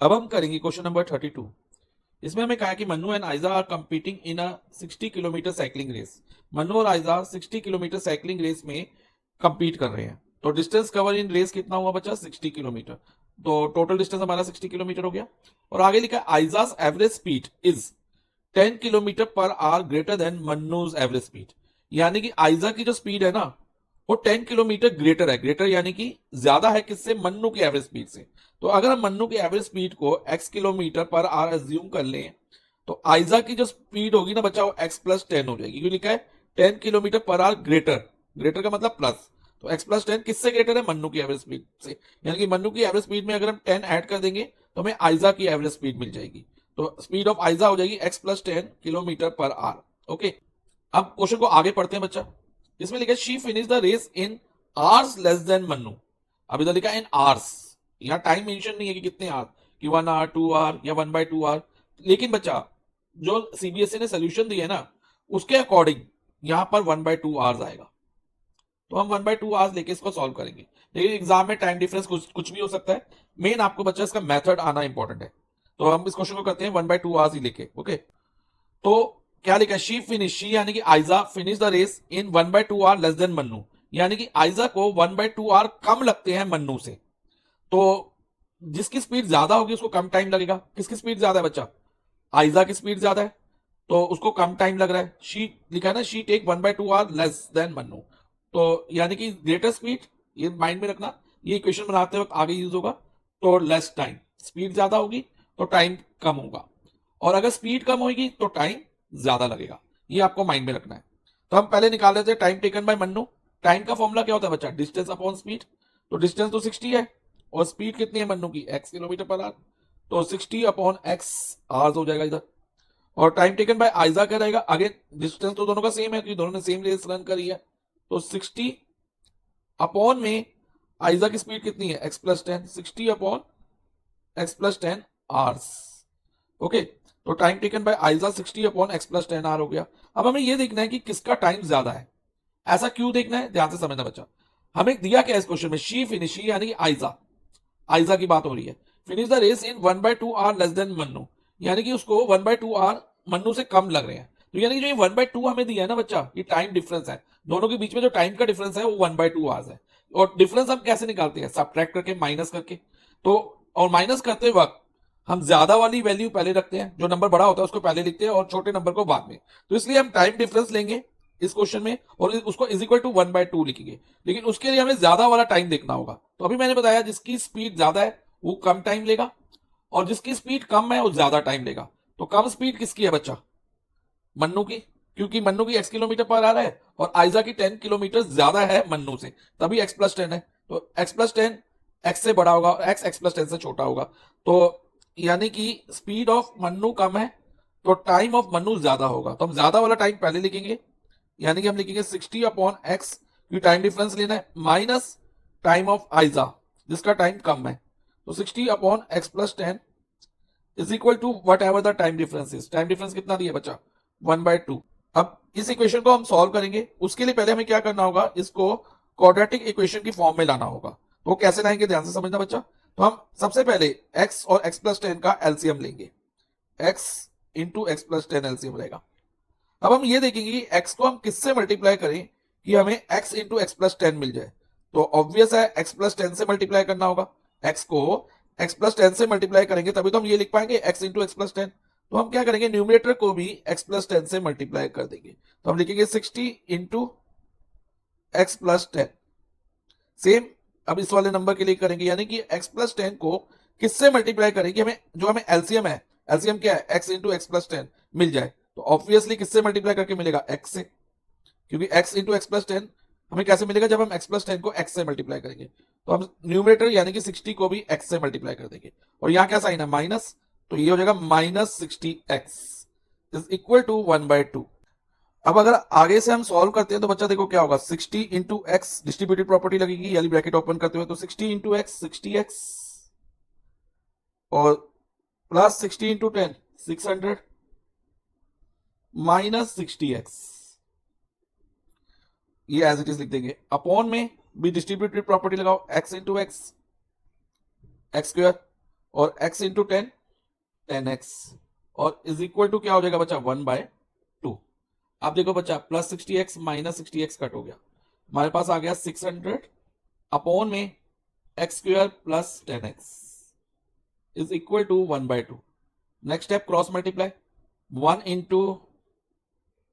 अब हम करेंगे क्वेश्चन नंबर 32। इसमें हमें कहा कि Mannu and Aayja are competing in a 60 kilometre cycling race. Mannu और आयजा 60 किलोमीटर साइकिलिंग रेस में कंपीट कर रहे हैं। तो डिस्टेंस कवर इन रेस कितना हुआ बच्चा? 60 किलोमीटर। तो टोटल डिस्टेंस हमारा 60 किलोमीटर हो गया। और आगे लिखा है Aayja's average speed is 10 kilometre per hour greater than Mannu's average speed. यानी कि आयजा की जो स्पीड है ना, वो 10 किलोमीटर ग्रेटर है। ग्रेटर यानी कि ज्यादा है किससे? मन्नू की एवरेज स्पीड से। तो अगर हम मन्नू की एवरेज स्पीड को x kilometre per our assume कर लें, तो आयजा की जो स्पीड होगी ना बच्चा, वो x प्लस 10 हो जाएगी। क्यों लिखा है 10 kilometre per hour greater? Greater का मतलब प्लस। तो x प्लस 10 किससे ग्रेटर है? मन्नू की एवरेज स्पीड से। यानी कि मन्नू की एवरेज स्पीड में अगर हम 10 ऐड कर देंगे तो हमें आयजा की एवरेज स्पीड मिल जाएगी। तो स्पीड ऑफ आयजा हो जाएगी x plus 10 kilometre per hour. Okay, अब क्वेश्चन को आगे पढ़ते हैं बच्चा। इसमें लिखा है she finish the race in hours less than Mannu. अब इधर लिखा है इन आवर्स, यहाँ टाइम मेंशन नहीं है कि कितने आवर, कि 1 आवर 2 आवर या 1/2 आवर। लेकिन बच्चा जो सीबीएसई ने सोल्यूशन दिया है ना, उसके अकॉर्डिंग यहाँ पर 1/2 आवर्स आएगा। तो हम 1/2 आवर्स लेके इसको सॉल्व करेंगे। लेकिन एग्जाम में टाइम डिफरेंस कुछ भी हो सकता है। मेन आपको बच्चा इसका मेथड आना इंपॉर्टेंट है। तो हम इस क्वेश्चन को करते हैं 1/2 आवर्स ही लेके। ओके, तो क्या लिखा है? शी फिनिश, शी यानी कि Aayja finish the race in 1/2 hour less than Mannu. यानी कि आयजा को 1/2 आवर कम लगते हैं मन्नू से। तो जिसकी स्पीड ज्यादा होगी उसको कम टाइम लगेगा। किसकी स्पीड ज्यादा है बच्चा? आयजा की स्पीड ज्यादा है, तो उसको कम टाइम लग रहा है। शी लिखा है ना, she take 1/2 hour less than Mannu. तो यानी कि ग्रेटर स्पीड, ये माइंड में रखना, ये इक्वेशन बनाते वक्त आगे यूज होगा। तो लेस टाइम, स्पीड ज्यादा होगी तो टाइम कम होगा, और अगर स्पीड कम होगी तो टाइम ज्यादा लगेगा। ये आपको माइंड में रखना है। तो हम पहले निकाल लेते हैं time taken by Mannu. Time का फॉर्मूला क्या होता है बच्चा? Distance upon speed. तो डिस्टेंस तो 60 है, और स्पीड कितनी है मन्नू की? x kilometre per our. तो 60 अपॉन x आवर्स हो जाएगा इधर। और टाइम टेकन बाय आयजा क्या रहेगा? अगेन डिस्टेंस तो दोनों का सेम है क्योंकि दोनों ने सेम रेस रन करी है। तो 60 अपॉन में आयजा की स्पीड कितनी है? x plus 10। 60 upon x plus 10 hours. Okay, तो time taken by Aayja 60 upon x plus 10 hour हो गया। अब हमें यह देखना है कि किसका टाइम ज्यादा है। ऐसा क्यों देखना है? ध्यान से समझना बच्चा। हमें दिया क्या है इस क्वेश्चन में? शी फिनिश, यानी कि आयजा, आयजा की बात हो रही है। Finish the race in 1/2 hour less than Mannu, यानी कि उसको 1/2 आवर मन्नू से कम लग रहे हैं। तो यानी कि जो ये 1/2 हमें दिया है ना बच्चा, ये टाइम डिफरेंस है। दोनों के बीच में जो टाइम का डिफरेंस है वो 1/2 आवर्स है। और डिफरेंस हम कैसे निकालते हैं? सब्ट्रैक्ट करके, माइनस करके। तो और माइनस करते वक्त हम ज्यादा वाली वैल्यू पहले रखते हैं, जो नंबर बड़ा होता है उसको पहले लिखते हैं और छोटे नंबर को बाद में। तो इसलिए हम टाइम डिफरेंस लेंगे इस क्वेश्चन में और उसको इज इक्वल टू 1/2 लिखेंगे। लेकिन उसके लिए हमें ज्यादा वाला टाइम देखना होगा। तो अभी मैंने बताया जिसकी स्पीड ज्यादा है वो कम टाइम लेगा, और जिसकी स्पीड कम है वो ज्यादा टाइम लेगा। तो कम स्पीड किसकी है बच्चा? मन्नू की, क्योंकि मन्नू की x किलोमीटर पर आ रहा है और आयजा की 10 किलोमीटर ज्यादा है मन्नू से, तभी x प्लस 10 है। तो x प्लस 10 x से बड़ा होगा और x प्लस 10 से छोटा होगा। तो यानी कि स्पीड ऑफ मन्नू कम है तो टाइम ऑफ मन्नू ज्यादा होगा। तो हम ज्यादा वाला टाइम पहले लिखेंगे, यानी कि हम लिखेंगे 60 अपॉन एक्स, क्योंकि टाइम डिफरेंस लेना है, माइनस टाइम ऑफ आइजा जिसका टाइम कम है। तो 60 upon x plus 10 is equal to whatever the time difference is. Time difference कितना दिया बच्चा? 1/2। अब इस इक्वेशन को हम सॉल्व करेंगे, उसके लिए पहले हमें क्या करना होगा? इसको क्वाड्रेटिक इक्वेशन की फॉर्म में लाना होगा। तो कैसे लाएंगे? ध्यान से समझना बच्चा। तो हम सबसे पहले x और x प्लस 10 का एलसीएम लेंगे। x into x plus 10 LCM रहेगा। अब हम ये देखेंगे कि x को हम किससे मल्टीप्लाई करें कि हमें x इंटू एक्स प्लस 10 मिल जाए। तो ऑब्वियस है x प्लस 10 से मल्टीप्लाई करना होगा। x को x प्लस 10 से मल्टीप्लाई करेंगे तभी तो हम ये लिख पाएंगे x इंटू एक्स प्लस 10। तो हम क्या करेंगे? न्यूमिनेटर को भी x प्लस 10 से मल्टीप्लाई कर देंगे। तो हम लिखेंगे 60 इंटू एक्स प्लस 10। सेम अब इस वाले नंबर के लिए करेंगे, यानी कि x प्लस 10 को किससे मल्टीप्लाई करेंगे हमें, जो हमें एलसीएम है, एलसीएम क्या है? x इंटू एक्स प्लस 10 मिल जाए। तो ऑब्वियसली किससे मल्टीप्लाई करके मिलेगा? x से, क्योंकि x इंटू एक्स प्लस 10 हमें कैसे मिलेगा? जब हम x प्लस 10 को x से मल्टीप्लाई करेंगे। तो हम न्यूमरेटर यानी कि 60 को भी x से मल्टीप्लाई कर देंगे, और यहाँ क्या साइन है? माइनस। तो ये हो जाएगा -60x इज इक्वल टू 1/2। अब अगर आगे से हम सॉल्व करते हैं तो बच्चा देखो क्या होगा? 60 इंटू एक्स, डिस्ट्रीब्यूटिव प्रॉपर्टी लगेगी, यानी ब्रैकेट ओपन करते हुए, तो 60 इंटू एक्स 60x, और प्लस 60 इंटू 10 600, माइनस 60x, ये एज इट इज लिख देंगे। अपॉन में भी डिस्ट्रीब्यूटिव प्रॉपर्टी लगाओ, x into x x square और x इंटू 10 10x और इज इक्वल टू क्या हो जाएगा बच्चा 1/2। अब देखो बच्चा plus 60x minus 60x cut हो गया, हमारे पास आ गया 600 अपॉन में x square plus 10x is equal to 1/2। Next step cross multiply, 1 into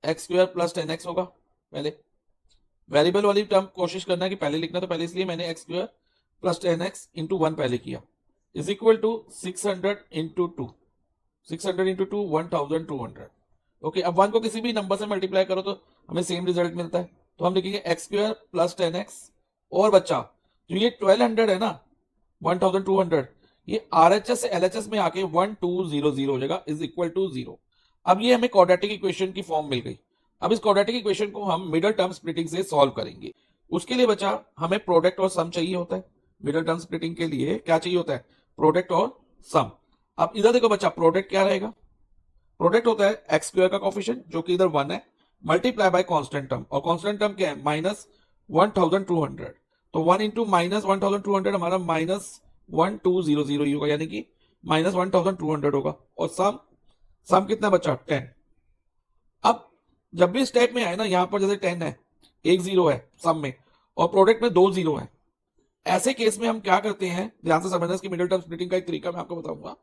x square plus 10x होगा। पहले वेरिएबल वाली टर्म कोशिश करना है कि पहले लिखना, तो पहले इसलिए मैंने x square plus 10x into 1 पहले किया is equal to 600 into 2, 600 into 2 1200। Okay, अब 1 को किसी भी नंबर से मल्टीप्लाई करो तो हमें सेम रिजल्ट मिलता है, तो हम लिखेंगे एक्स स्क्वायर प्लस 10x और बच्चा जो ये 1200 है ना 1200, ये RHS से LHS में आके 1200 हो जाएगा इज इक्वल टू 0। अब ये हमें क्वाड्रेटिक इक्वेशन की फॉर्म मिल गई। अब इस क्वाड्रेटिक इक्वेशन को हम मिडल टर्म स्प्लिटिंग से सॉल्व करेंगे। उसके लिए बच्चा हमें प्रोडक्ट और सम चाहिए होता है। मिडल टर्म स्प्लिटिंग के लिए क्या चाहिए होता है? प्रोडक्ट और सम। अब इधर देखो बच्चा, प्रोडक्ट क्या रहेगा? प्रोडक्ट होता है एक्स स्क्वायर का कोफिशिएंट जो कि इधर 1 है, मल्टीप्लाई बाय कांस्टेंट टर्म, और कांस्टेंट टर्म क्या है? माइनस 1200। तो 1 इंटू माइनस 1200 हमारा माइनस 1200 ही होगा, यानी कि माइनस 1200 होगा। और सम, सम कितना बच्चा? 10। अब जब भी स्टेप में आए ना, यहां पर जैसे 10 है, एक 0 है सम में, और प्रोडक्ट में 2 0 है, ऐसे केस में हम क्या करते हैं, ध्यान से समझना। इसकी मिडिल टर्म स्प्लिटिंग का एक तरीका मैं आपको बताऊंगा।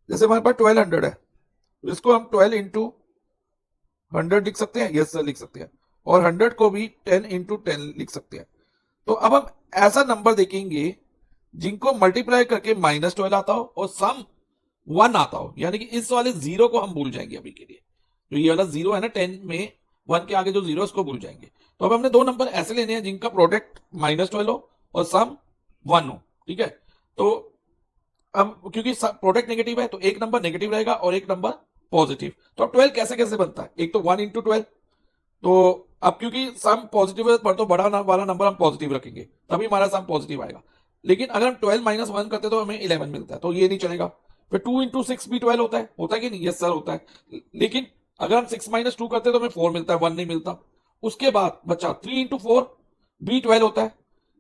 जैसे हमारे पास 1200 है, इसको हम 12 इंटू 100 लिख सकते हैं, यस सर लिख सकते हैं, और 100 को भी 10 इंटू 10 लिख सकते हैं। तो अब हम ऐसा नंबर देखेंगे जिनको मल्टीप्लाई करके माइनस 12 आता हो और सम 1 आता हो, यानी कि इस वाले 0 को हम भूल जाएंगे अभी के लिए। जो ये वाला 0 है ना 10 में, 1 के आगे जो 0 है उसको भूल जाएंगे। तो अब हमने 2 नंबर ऐसे लेने हैं जिनका प्रोडक्ट माइनस 12 हो और सम 1 हो, ठीक है। तो अब क्योंकि प्रोडक्ट नेगेटिव है तो एक नंबर नेगेटिव रहेगा और एक नंबर पॉजिटिव। तो अब 12 कैसे कैसे बनता है? एक तो 1 इंटू 12, तो अब क्योंकि सम पॉजिटिव है तो बड़ा वाला नंबर हम पॉजिटिव रखेंगे, तभी हमारा सम पॉजिटिव आएगा। लेकिन अगर हम 12 माइनस 1 करते तो हमें 11 मिलता है, तो ये नहीं चलेगा। फिर 2 इंटू 6 भी 12 होता है कि नहीं? यस सर होता है। लेकिन अगर हम 6 माइनस 2 करते तो हमें 4 मिलता है, 1 नहीं मिलता। उसके बाद बचा 3 इंटू 4 भी 12 होता है,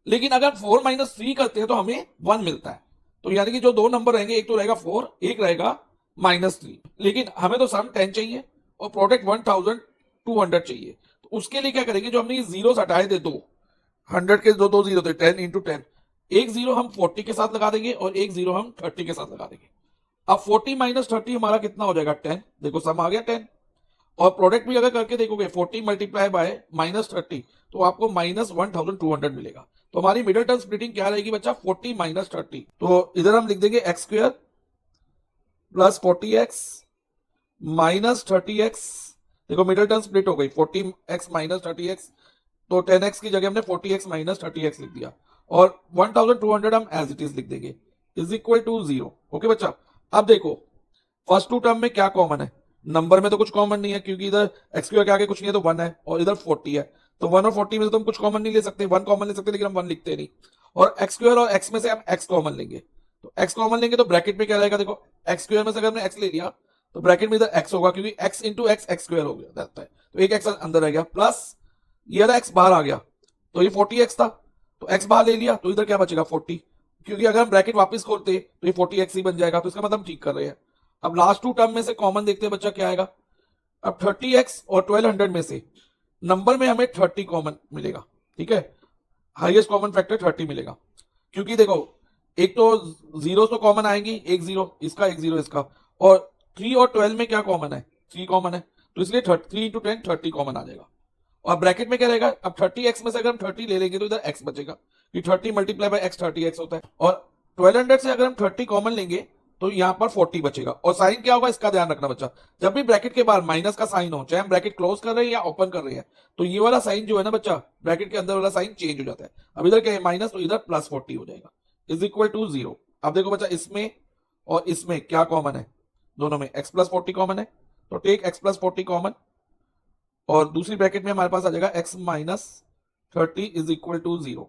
लेकिन अगर 4 माइनस 3 करते हैं तो हमें 1 मिलता है। तो यानी कि जो 2 नंबर रहेंगे, एक तो रहेगा 4, एक रहेगा माइनस 3। लेकिन हमें तो सम 10 चाहिए और प्रोडक्ट 1200 चाहिए। तो उसके लिए क्या करेंगे, जो हमने ये जीरो हटाए थे, 100 के दो जीरो थे, 10 इंटू 10, एक 0 हम 40 के साथ लगा देंगे और एक 0 हम 30 के साथ लगा देंगे। अब 40 माइनस 30 हमारा कितना हो जाएगा? 10। देखो सम आ गया 10। और प्रोडक्ट भी अगर करके देखोगे 40 मल्टीप्लाई बाय माइनस 30, तो आपको माइनस 1200 मिलेगा। तो हमारी मिडिल टर्म स्प्लिटिंग क्या रहेगी बच्चा? 40 माइनस 30। तो इधर हम लिख देंगे x square plus 40x minus 30x। देखो मिडिल टर्म स्प्लिट हो गई, 40x माइनस 30x, तो 10x की जगह हमने 40x माइनस 30x लिख दिया, और 1200 हम एज इट इज लिख देंगे इज इक्वल टू 0। ओके बच्चा, अब देखो फर्स्ट 2 टर्म में क्या कॉमन है? नंबर में तो कुछ कॉमन नहीं है, क्योंकि इधर एक्स स्क्वायर के आगे कुछ नहीं है तो 1 है, और इधर 40 है, तो 1 और 40 में से तो हम कुछ कॉमन नहीं ले सकते। 1 कॉमन ले सकते लेकिन हम 1 लिखते नहीं। और एक्स स्क्वायर और एक्स में से हम एक्स कॉमन लेंगे, तो एक्स कॉमन लेंगे तो ब्रैकेट में क्या रहेगा? देखो एक्स स्क्वायर में से अगर हमने एक्स ले लिया तो ब्रैकेट में इधर एक्स होगा, क्योंकि x into x x square हो गया जाता है, तो एक एक्स अंदर रह गया, प्लस ये एक्स बाहर आ गया, तो ये 40x था, तो एक्स बाहर ले लिया तो इधर क्या बचेगा? 40, क्योंकि अगर हम ब्रैकेट वापस खोलते तो ये 40x ही बन जाएगा, तो इसका मतलब हम ठीक कर रहे हैं। अब लास्ट 2 टर्म में से कॉमन देखते हैं बच्चा क्या आएगा। अब 30x और 1200 में से नंबर में हमें 30 कॉमन मिलेगा, ठीक है, हाईएस्ट कॉमन फैक्टर 30 मिलेगा, क्योंकि देखो एक तो जीरो तो कॉमन आएंगी, एक 0 इसका एक 0 इसका, और 3 और 12 में क्या कॉमन है? 3 कॉमन है, तो इसलिए 3 इंटू 10 30 कॉमन आ जाएगा। और ब्रैकेट में क्या रहेगा? अब 30x में से अगर हम 30 ले लेंगे तो इधर x बचेगा, कि 30 मल्टीप्लाई बाय x 30x होता है, और 1200 से अगर हम 30 कॉमन लेंगे तो यहाँ पर 40 बचेगा। और साइन क्या होगा इसका ध्यान रखना बच्चा, जब भी ब्रैकेट के बाहर माइनस का साइन हो, चाहे हम ब्रैकेट क्लोज कर रहे हैं या ओपन कर रहे हैं, तो ये वाला साइन जो है ना बच्चा, ब्रैकेट के अंदर वाला साइन चेंज हो जाता है। अब इधर क्या है? माइनस, तो इधर प्लस 40 हो जाएगा इज इक्वल टू 0। अब देखो बच्चा, इसमें और इसमें क्या कॉमन है? दोनों में x प्लस 40 कॉमन है, तो टेक x प्लस 40 कॉमन, और दूसरी ब्रैकेट में हमारे पास आ जाएगा x minus 30 is equal to 0।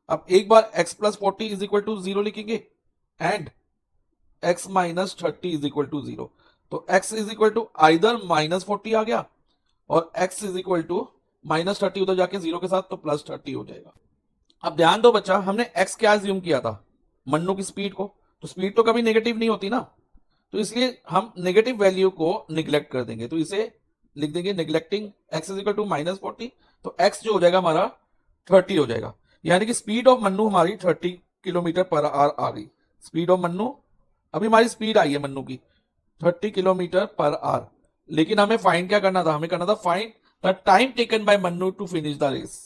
अब एक बार x plus 40 is equal to 0 लिखेंगे, and x minus 30 is equal to 0, तो x is equal to either minus 40 आ गया, और x is equal to minus 30 उधर जाके 0 के साथ, तो प्लस 30 हो जाएगा। अब ध्यान दो बच्चा, हमने x क्या ज्यूम किया था? मन्नू की स्पीड को, तो स्पीड तो कभी नेगेटिव नहीं होती ना, तो इसलिए हम नेगेटिव वैल्यू को निग्लेक्ट कर देंगे, तो इसे लिख देंगे neglecting x is equal to -40, तो x जो हो जाएगा हमारा 30 हो जाएगा, यानी कि स्पीड ऑफ मन्नू हमारी 30 किलोमीटर पर आवर आ गई। स्पीड ऑफ मन्नू, अभी हमारी स्पीड आई है मन्नू की 30 किलोमीटर पर आवर, लेकिन हमें फाइंड क्या करना था, हमें करना था find the time taken by Mannu to finish the race.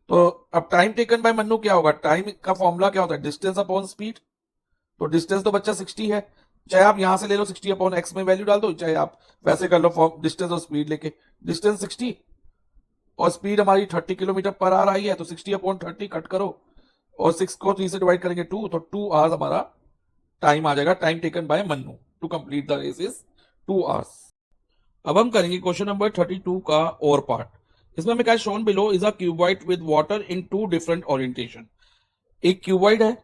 तो अब टाइम टेकन बाय मन्नू क्या होगा, टाइम का फॉर्मूला क्या होता है, डिस्टेंस अपॉन स्पीड। तो डिस्टेंस तो बच्चा 60 है, चाहे आप यहां से ले लो 60 अपॉन एक्स में वैल्यू डाल दो, चाहे आप वैसे कर लो फॉर्म डिस्टेंस और स्पीड लेके। डिस्टेंस 60 और स्पीड हमारी 30 किलोमीटर पर आवर आई है, तो 60 अपॉन 30 कट करो और 6 को 3 से डिवाइड करेंगे 2, तो 2 आवर्स हमारा टाइम आ जाएगा। Time taken by Mannu to complete the race is 2 hours. अब हम करेंगे क्वेश्चन नंबर 32 का और पार्ट। इसमें हमें क्या shown below is a cuboid with water in 2 different orientation. एक क्यूबॉइड है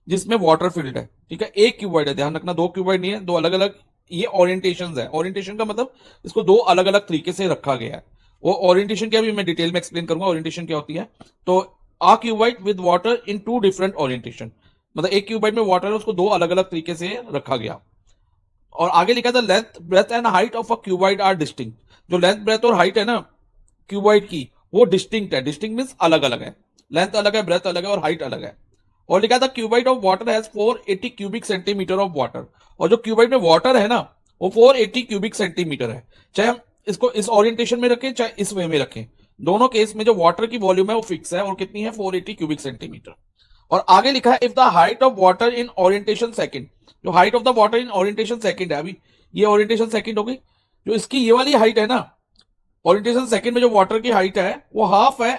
जिसमें वाटर फिल्ड है, ठीक है, एक क्यूबॉइड है, ध्यान रखना 2 क्यूबॉइड नहीं है, 2 अलग अलग ये ओरिएंटेशंस है। ओरिएंटेशन का मतलब इसको 2 अलग अलग तरीके से रखा गया है। वो ओरिएंटेशन क्या भी मैं डिटेल में एक्सप्लेन करूंगा ओरिएंटेशन क्या होती है। तो a cuboid with water in 2 different orientation, मतलब एक क्यूबॉइड में वाटर है उसको 2 अलग अलग तरीके से रखा गया। और आगे लिखा था length breadth and height of a cuboid are distinct. जो लेंथ ब्रेथ और हाइट है ना क्यूबॉइड की, वो डिस्टिंक्ट है। डिस्टिंक्ट मींस अलग अलग है, लेंथ अलग है, ब्रेथ अलग है और हाइट अलग है। और लिखा था cuboid of water has 480 cubic centimetre of water. और जो क्यूबॉइड में वाटर है ना वो 480 क्यूबिक सेंटीमीटर है। चाहे हम इसको इस ओरिएंटेशन में रखें चाहे इस वे में रखें, दोनों केस में जो वाटर की वॉल्यूम है वो फिक्स है, और कितनी है 480 क्यूबिक सेंटीमीटर। और आगे लिखा है if the height of water in orientation second, जो height of the water in orientation second है, अभी ये ओरिएंटेशन सेकंड हो गई, जो इसकी ये वाली हाइट है ना ओरिएंटेशन सेकंड में जो वाटर की हाइट है वो हाफ है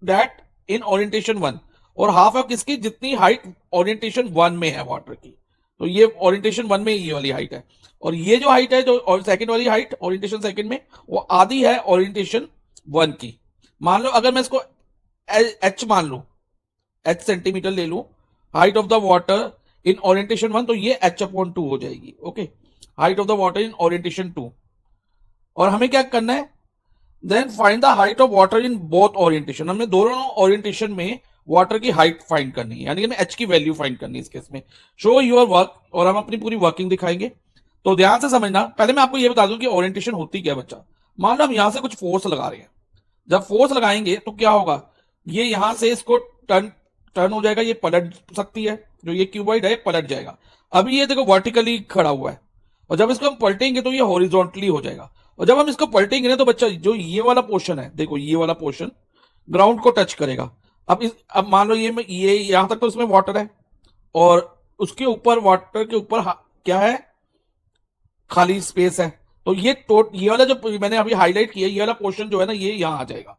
दैट इन ओरिएंटेशन 1, और हाफ है किसकी, जितनी हाइट ओरिएंटेशन 1 में है वाटर की। तो ये ओरिएंटेशन 1 में ये वाली हाइट है, और ये जो हाइट है जो सेकंड वाली हाइट ओरिएंटेशन सेकंड में वो आधी है ओरिएंटेशन 1 की। मान लो अगर मैं इसको एच मान लू, एच सेंटीमीटर ले लू height of the water in orientation 1, तो ये एच अपॉन 2 हो जाएगी। Okay, height of the water in orientation 2। और हमें क्या करना है, then find the height of water in both orientation. हमने दोनों ओरिएंटेशन में वाटर की हाइट फाइंड करनी है, यानी कि हमें एच की वैल्यू फाइंड करनी है इस केस में। शो योर वर्क, और हम अपनी पूरी वर्किंग दिखाएंगे। तो ध्यान से समझना, पहले मैं आपको ये बता दूं कि ओरिएंटेशन होती क्या है बच्चा। मान लो हम यहां से कुछ फोर्स लगा रहे हैं, जब फोर्स लगाएंगे तो क्या होगा, ये यहां से इसको टर्न टर्न हो जाएगा, ये पलट सकती है, जो ये क्यूबॉइड है पलट जाएगा। अभी ये देखो वर्टिकली खड़ा हुआ है, और जब इसको हम पलटेंगे तो ये हॉरिजॉन्टली हो जाएगा। और जब हम इसको पलटेंगे ना तो बच्चा जो ये वाला पोर्शन है, देखो ये वाला पोर्शन ग्राउंड को टच करेगा। अब मान लो ये यहां तक तो इसमें वाटर है, और उसके ऊपर वाटर के ऊपर क्या है, खाली स्पेस है। तो ये वाला जो मैंने अभी हाईलाइट किया ये वाला पोर्शन जो है ना ये यहां आ जाएगा।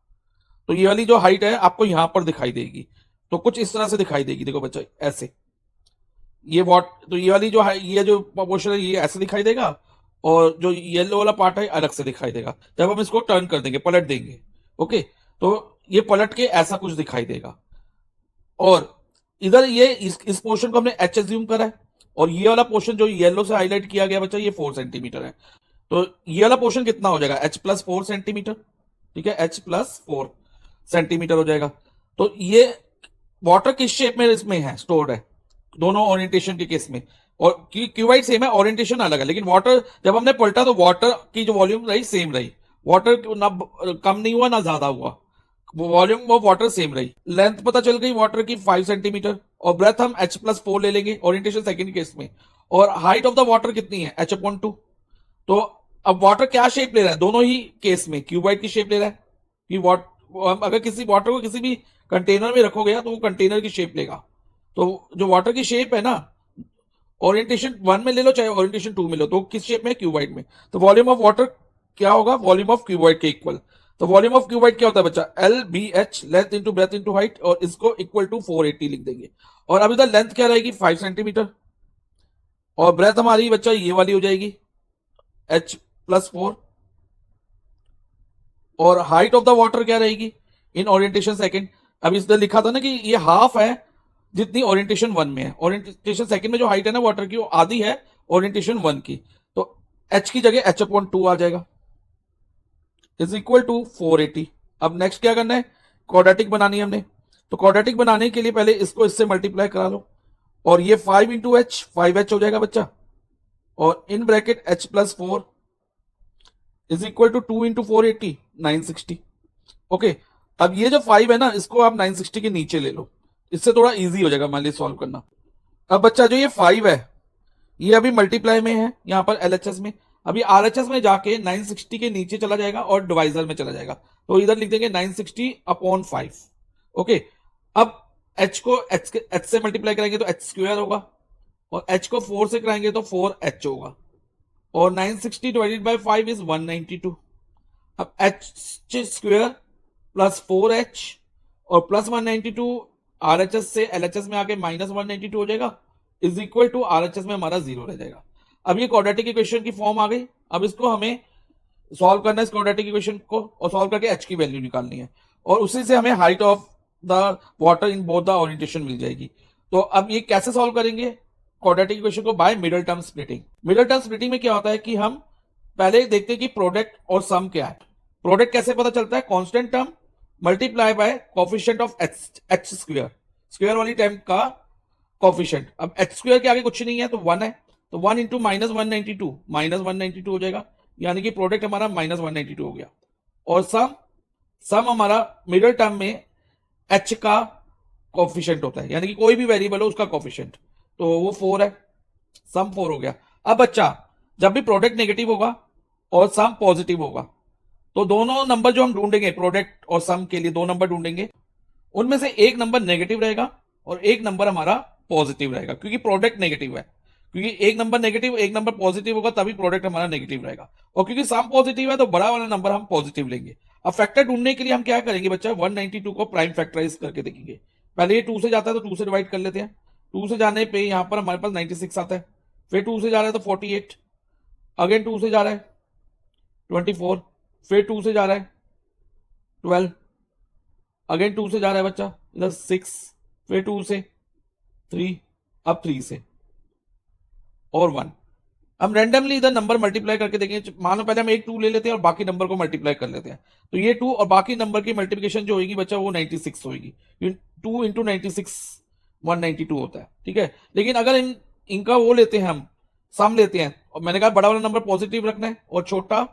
तो ये वाली जो हाइट है आपको यहां पर दिखाई देगी, तो कुछ इस तरह से दिखाई देगी, देखो बच्चा ऐसे। ये तो ये वाली जो है ये जो पोर्शन है ये ऐसे दिखाई देगा, और जो येलो वाला पार्ट है अलग से दिखाई देगा जब हम इसको टर्न कर देंगे, पलट देंगे। ओके, तो ये पलट के ऐसा कुछ दिखाई देगा। और इधर ये इस पोर्शन को हमने एच एज्यूम करा है, और ये वाला पोर्शन जो येलो से हाईलाइट किया गया बच्चा ये 4 सेंटीमीटर है। तो ये वाला पोर्शन कितना हो जाएगा, एच प्लस 4 सेंटीमीटर, ठीक है, एच प्लस 4 सेंटीमीटर हो जाएगा। तो ये वाटर किस शेप में इसमें है स्टोर्ड है, दोनों ओरिएंटेशन के केस में। और क्यूबाइड सेम है, ओरिएंटेशन अलग है, लेकिन वाटर जब हमने पलटा तो वाटर की जो वॉल्यूम रही सेम रही, वाटर ना कम नहीं हुआ ना ज्यादा हुआ, वॉल्यूम ऑफ वाटर सेम रही। लेंथ पता चल गई वाटर की 5 सेंटीमीटर, और ब्रेथ हम एच प्लस 4 ले लेंगे ओरिएंटेशन सेकंड केस में। और हाइट ऑफ द वाटर कितनी है, एच अपॉन 2। तो अब वाटर क्या शेप ले रहा है, दोनों ही केस में क्यूबाइड की शेप ले रहा है कि अगर किसी वाटर को किसी भी कंटेनर में रखोगे तो वो कंटेनर की शेप लेगा। तो जो वाटर की शेप है ना ओरिएंटेशन 1 में ले लो चाहे ओरिएंटेशन 2 में लो, तो किस शेप में, क्यूबाइड में। तो वॉल्यूम ऑफ वाटर क्या होगा, वॉल्यूम ऑफ क्यूबाइड के इक्वल। तो वॉल्यूम ऑफ क्यूबाइड क्या होता है बच्चा, L B H, length into breadth into height, और इसको इक्वल टू 480 लिख देंगे। और अब इधर लेंथ क्या रहेगी 5 सेंटीमीटर, और ब्रेथ हमारी बच्चा ये वाली हो जाएगी एच प्लस 4, और हाइट ऑफ द वाटर क्या रहेगी इन ओरिएंटेशन सेकंड। अब इसमें लिखा था ना कि ये हाफ है जितनी ओरिएंटेशन 1 में है, ओरिएंटेशन सेकंड में जो हाइट है ना वाटर की वो आधी है ओरिएंटेशन 1 की। तो h की जगह h अपॉन 2 आ जाएगा, इज इक्वल टू 480। अब नेक्स्ट क्या करना है, क्वाड्रेटिक बनानी है हमने। तो क्वाड्रेटिक बनाने के लिए पहले इसको इससे मल्टीप्लाई करा लो, और ये 5 इंटू एच 5h हो जाएगा बच्चा, और in bracket h plus 4 is equal to 2 into 480 960। Okay, अब ये जो 5 है ना, इसको आप 960 के नीचे ले लो, इससे थोड़ा इजी हो जाएगा मान ली सॉल्व करना। अब बच्चा जो ये 5 है ये अभी मल्टीप्लाई में है यहाँ पर LHS में, अभी RHS में जाके 960 के नीचे चला जाएगा और डिवाइजर में चला जाएगा, तो इधर लिख देंगे 960 अपॉन 5। ओके, अब h को h से मल्टीप्लाई करेंगे तो h स्क्वायर होगा, और h को 4 से कराएंगे तो 4h होगा, और 960 डिवाइडेड बाय 5 इज 192। अब h स्क्वायर प्लस 4h और प्लस 192 RHS से LHS में आके माइनस 192 हो जाएगा, इज इक्वल टू RHS में हमारा 0 रह जाएगा। अब ये क्वाड्रेटिक इक्वेशन की फॉर्म आ गई। अब इसको हमें सॉल्व करना है इस क्वाड्रेटिक इक्वेशन को, और सॉल्व करके h की वैल्यू निकालनी है, और उसी से हमें height of the water in both the orientation मिल जाएगी। तो अब ये कैसे सॉल्व करेंगे क्वाड्रेटिक इक्वेशन को? By middle term splitting. Middle term splitting में क्या होता है कि हम पहले देखते हैं कि प्रोडक्ट और सम क्या है। प्रोडक्ट कैसे पता चलता है? Constant term multiply by coefficient of H square, square वाली टर्म का कोफिशिएंट। अब एच स्क्वायर के आगे कुछ नहीं है तो 1 है, तो 1 इंटू माइनस 192 हो जाएगा, यानी कि प्रोडक्ट हमारा माइनस 192 हो गया। और सम हमारा मिडल टर्म में एच का कोफिशिएंट होता है, यानी कि कोई भी वेरिएबल हो उसका कोफिशिएंट, तो वो 4 है, सम 4 हो गया। अब बच्चा जब भी प्रोडक्ट नेगेटिव होगा और सम पॉजिटिव होगा, तो दोनों नंबर जो हम ढूंढेंगे प्रोडक्ट और सम के लिए, दो नंबर ढूंढेंगे, उनमें से एक नंबर नेगेटिव रहेगा और एक नंबर हमारा पॉजिटिव रहेगा, क्योंकि प्रोडक्ट नेगेटिव है। क्योंकि एक नंबर नेगेटिव एक नंबर पॉजिटिव होगा तभी प्रोडक्ट हमारा नेगेटिव रहेगा, और क्योंकि सम पॉजिटिव है तो बड़ा वाला नंबर हम पॉजिटिव लेंगे। अब फैक्टर ढूंढने के लिए हम क्या करेंगे बच्चा? 192 को प्राइम फैक्टराइज करके देखेंगे। पहले ये 2 से जाता है तो 2 से डिवाइड कर लेते हैं, 2 से जाने पे यहां पर हमारे पास 96 आता है, फिर 2 से जा रहा है तो 48, अगेन 2 से जा रहा है 24, फिर 2 से जा रहा है 12, अगेन 2 से जा रहा है बच्चा इधर 6, फिर 2 से 3, अब 3 से और 1। हम रैंडमली इधर नंबर मल्टीप्लाई करके देखेंगे। मानो पहले हम एक 2 ले लेते हैं और बाकी नंबर को मल्टीप्लाई कर लेते हैं, तो ये 2 और बाकी नंबर की मल्टीप्लिकेशन जो होगी बच्चा वो 96 होगी। 2 इंटू 96 192 होता है, ठीक है। लेकिन अगर इनका वो लेते हैं, हम सम लेते हैं, और मैंने कहा बड़ा वाला नंबर पॉजिटिव रखना है और छोटा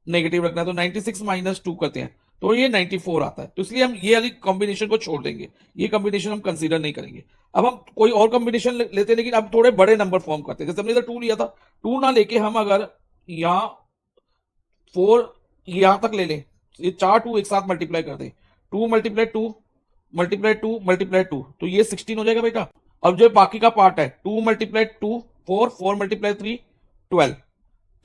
नेगेटिव रखना है, तो 96 माइनस 2 करते हैं तो ये 94 आता है। तो इसलिए हम ये वाली कॉम्बिनेशन को छोड़ देंगे, ये कॉम्बिनेशन हम कंसीडर नहीं करेंगे। अब हम कोई और कॉम्बिनेशन लेते हैं, लेकिन अब थोड़े बड़े नंबर फॉर्म करते हैं। जैसे हमने इधर 2 लिया था, 2 ना लेके हम अगर यहाँ 4 यहां तक ले लें, ये 4 2 एक साथ मल्टीप्लाई कर दें, 2 मल्टीप्लाई 2 मल्टीप्लाई 2 मल्टीप्लाई 2, तो ये 16 हो जाएगा बेटा। अब जो बाकी का पार्ट है 2 मल्टीप्लाई 2 4, 4 मल्टीप्लाई 3 12,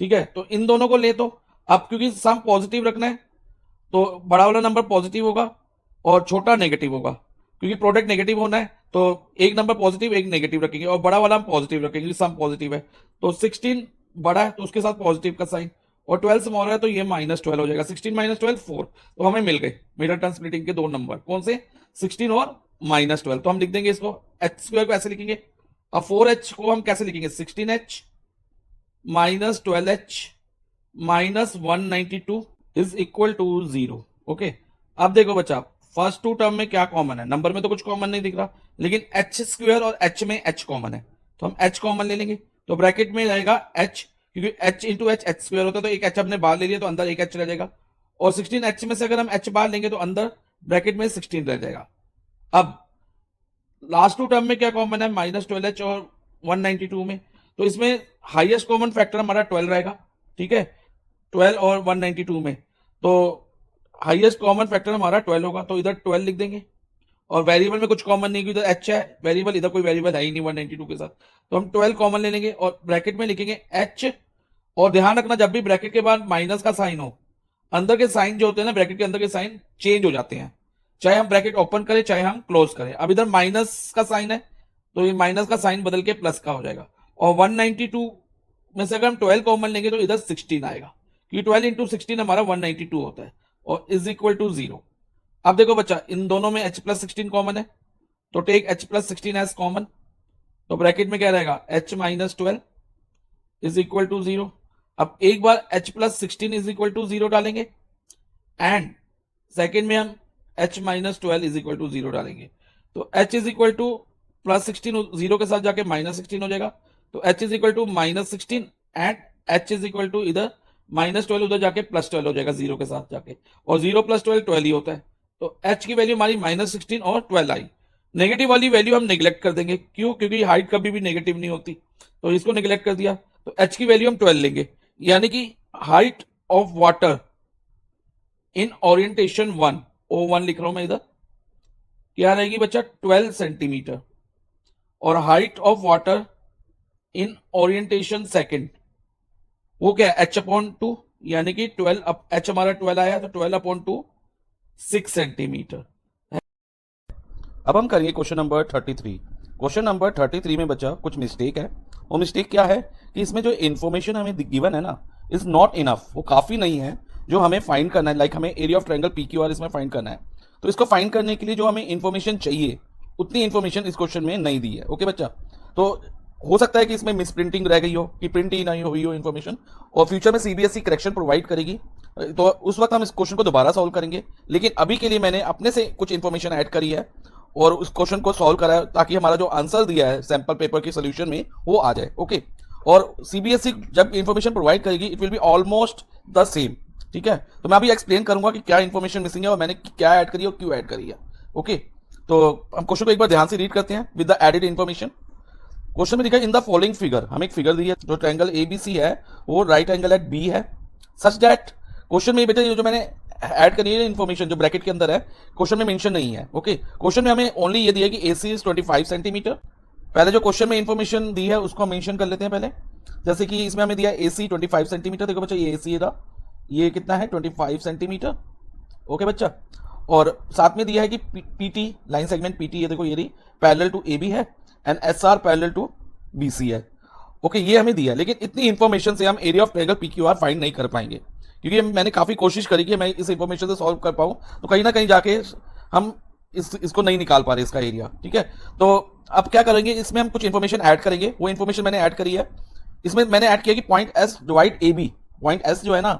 ठीक है। तो इन दोनों को ले, तो अब क्योंकि सम पॉजिटिव रखना है तो बड़ा वाला नंबर पॉजिटिव होगा और छोटा नेगेटिव होगा, क्योंकि प्रोडक्ट नेगेटिव होना है तो एक नंबर पॉजिटिव एक नेगेटिव रखेंगे, और बड़ा वाला हम पॉजिटिव रखेंगे, सम पॉजिटिव है तो 16 बड़ा है तो उसके साथ पॉजिटिव का साइन, और 12 स्मॉल है तो ये -12 हो जाएगा। 16 माइनस 12 4, तो हमें मिल गए मिडल टर्म स्प्लिटिंग के दो नंबर, कौन से? 16 और -12। तो हम लिख देंगे इसको, एच स्क्वायर को ऐसे लिखेंगे। अब 4h को हम कैसे लिखेंगे? 16h minus 12h minus 192 is equal to 0। Okay, अब देखो बच्चा फर्स्ट 2 टर्म में क्या कॉमन है? नंबर में तो कुछ कॉमन नहीं दिख रहा, लेकिन एच स्क्वायर और एच में एच कॉमन है, तो हम एच कॉमन ले लेंगे। तो ब्रैकेट में रहेगा एच, क्योंकि H into H H square होता है, तो एक एच हमने बाहर ले लिया तो अंदर एक एच रह जाएगा, और 16h में से अगर हम एच बाहर लेंगे तो अंदर ब्रैकेट में 16 रह जाएगा। अब लास्ट 2 टर्म में क्या कॉमन है? -12h और 192 में, तो इसमें हाईएस्ट कॉमन फैक्टर हमारा 12 रहेगा, ठीक है। 12 और 192 में, तो हाईएस्ट कॉमन फैक्टर हमारा 12 होगा, तो इधर 12 लिख देंगे। और वेरिएबल में कुछ कॉमन नहीं, इधर एच है वेरिएबल, इधर कोई वेरिएबल है ही नहीं 192 के साथ, तो हम 12 कॉमन ले लेंगे और ब्रैकेट में लिखेंगे एच। और ध्यान रखना जब भी ब्रैकेट के बाद माइनस का साइन हो, अंदर के साइन जो होते हैं ना, ब्रैकेट के अंदर के साइन चेंज हो जाते हैं, चाहे हम ब्रैकेट ओपन करें चाहे हम क्लोज करें। अब इधर माइनस का साइन है तो ये माइनस का साइन बदल के प्लस का हो जाएगा, और 192 में से अगर हम 12 कॉमन लेंगे तो इधर 16 आएगा, क्योंकि 12 इंटू 16 हमारा 192 होता है, और इज इक्वल टू 0। अब देखो बच्चा इन दोनों में h प्लस 16 कॉमन है, तो take h plus 16 as common, तो ब्रैकेट में क्या रहेगा? h minus 12 is equal to 0। अब एक बार h plus 16 is equal to 0 डालेंगे, एंड सेकेंड में हम h minus 12 is equal to 0 डालेंगे, तो h is equal to plus 16 zero के साथ जाके माइनस 16 हो जाएगा, तो h is equal to minus 16 and h is equal to इधर माइनस 12 उधर जाके प्लस 12 हो जाएगा जीरो के साथ जाके, और 0 प्लस 12 12 ही होता है। तो h की वैल्यू हमारी माइनस 16 और 12 आई। नेगेटिव वाली वैल्यू हम निगलेक्ट कर देंगे, क्यों? क्योंकि हाइट कभी भी नेगेटिव नहीं होती, तो इसको निगलेक्ट कर दिया, तो h की वैल्यू हम 12 लेंगे, यानी कि height of water in orientation 1, O1 लिख रहा हूं मैं इधर, क्या रहेगी बच्चा? 12 सेंटीमीटर। और height of water in orientation second, वो क्या है? h/2, यानी कि 12 h हमारा 12 आया, तो 12/2 6 सेंटीमीटर। अब हम करेंगे क्वेश्चन नंबर 33। क्वेश्चन नंबर 33 में बच्चा कुछ मिस्टेक है। वो मिस्टेक क्या है कि इसमें जो इन्फॉर्मेशन हमें गिवन है ना, इज नॉट इनफ, वो काफी नहीं है जो हमें फाइंड करना है। लाइक हमें एरिया ऑफ ट्रायंगल PQR इसमें फाइंड करना है, तो इसको फाइंड करने के लिए जो हमें इन्फॉर्मेशन चाहिए उतनी इन्फॉर्मेशन इस क्वेश्चन में नहीं दी है। ओके बच्चा, तो हो सकता है कि इसमें मिस प्रिंटिंग रह गई हो, कि प्रिंट ही नहीं हुई हो इन्फॉर्मेशन, और फ्यूचर में CBSE करेक्शन प्रोवाइड करेगी, तो उस वक्त हम इस क्वेश्चन को दोबारा सॉल्व करेंगे। लेकिन अभी के लिए मैंने अपने से कुछ इन्फॉर्मेशन ऐड करी है और उस क्वेश्चन को सॉल्व करा है, ताकि हमारा जो आंसर दिया है सैंपल पेपर के सोल्यूशन में वो आ जाए। ओके, और CBSE जब इन्फॉर्मेशन प्रोवाइड करेगी it will be almost the same. ठीक है, तो मैं अभी एक्सप्लेन करूंगा कि क्या इन्फॉर्मेशन मिसिंग है और मैंने क्या ऐड करी है और क्यों ऐड करी है। ओके, तो हम क्वेश्चन को एक बार ध्यान से रीड करते हैं with the added information. Question में लिखा है इन द फॉलोइंग फिगर, हमें एक फिगर दी है, जो ट्रायंगल ABC है वो राइट एंगल एट B है, सच दैट, क्वेश्चन में बेटा ये जो मैंने ऐड करी है इन्फॉर्मेशन जो ब्रैकेट के अंदर है, क्वेश्चन में मेंशन नहीं है। ओके, क्वेश्चन में हमें ओनली ये दिया है कि AC इज 25 सेंटीमीटर। पहले जो क्वेश्चन में इन्फॉर्मेशन दी है उसको मेंशन कर लेते हैं पहले। जैसे कि इसमें हमें दिया है AC 25 सेंटीमीटर। देखो बच्चा, ये AC था, ये कितना है? 25 सेंटीमीटर। ओके बच्चा, और साथ में दिया है कि PT लाइन सेगमेंट PT, ये देखो ये रही, पैरेलल टू AB है, and SR parallel to BC है। ओके, ये हमें दिया है, लेकिन इतनी इंफॉर्मेशन से हम area of triangle PQR find नहीं कर पाएंगे, क्योंकि मैंने काफी कोशिश करी कि मैं इस इंफॉर्मेशन से सॉल्व कर पाऊं, तो कहीं ना कहीं जाके हम इसको नहीं निकाल पा रहे इसका एरिया। ठीक है, तो अब क्या करेंगे, इसमें हम कुछ इंफॉर्मेशन ऐड करेंगे। वो इंफॉर्मेशन मैंने ऐड करी है, इसमें मैंने ऐड किया कि point S divide AB, point S जो है ना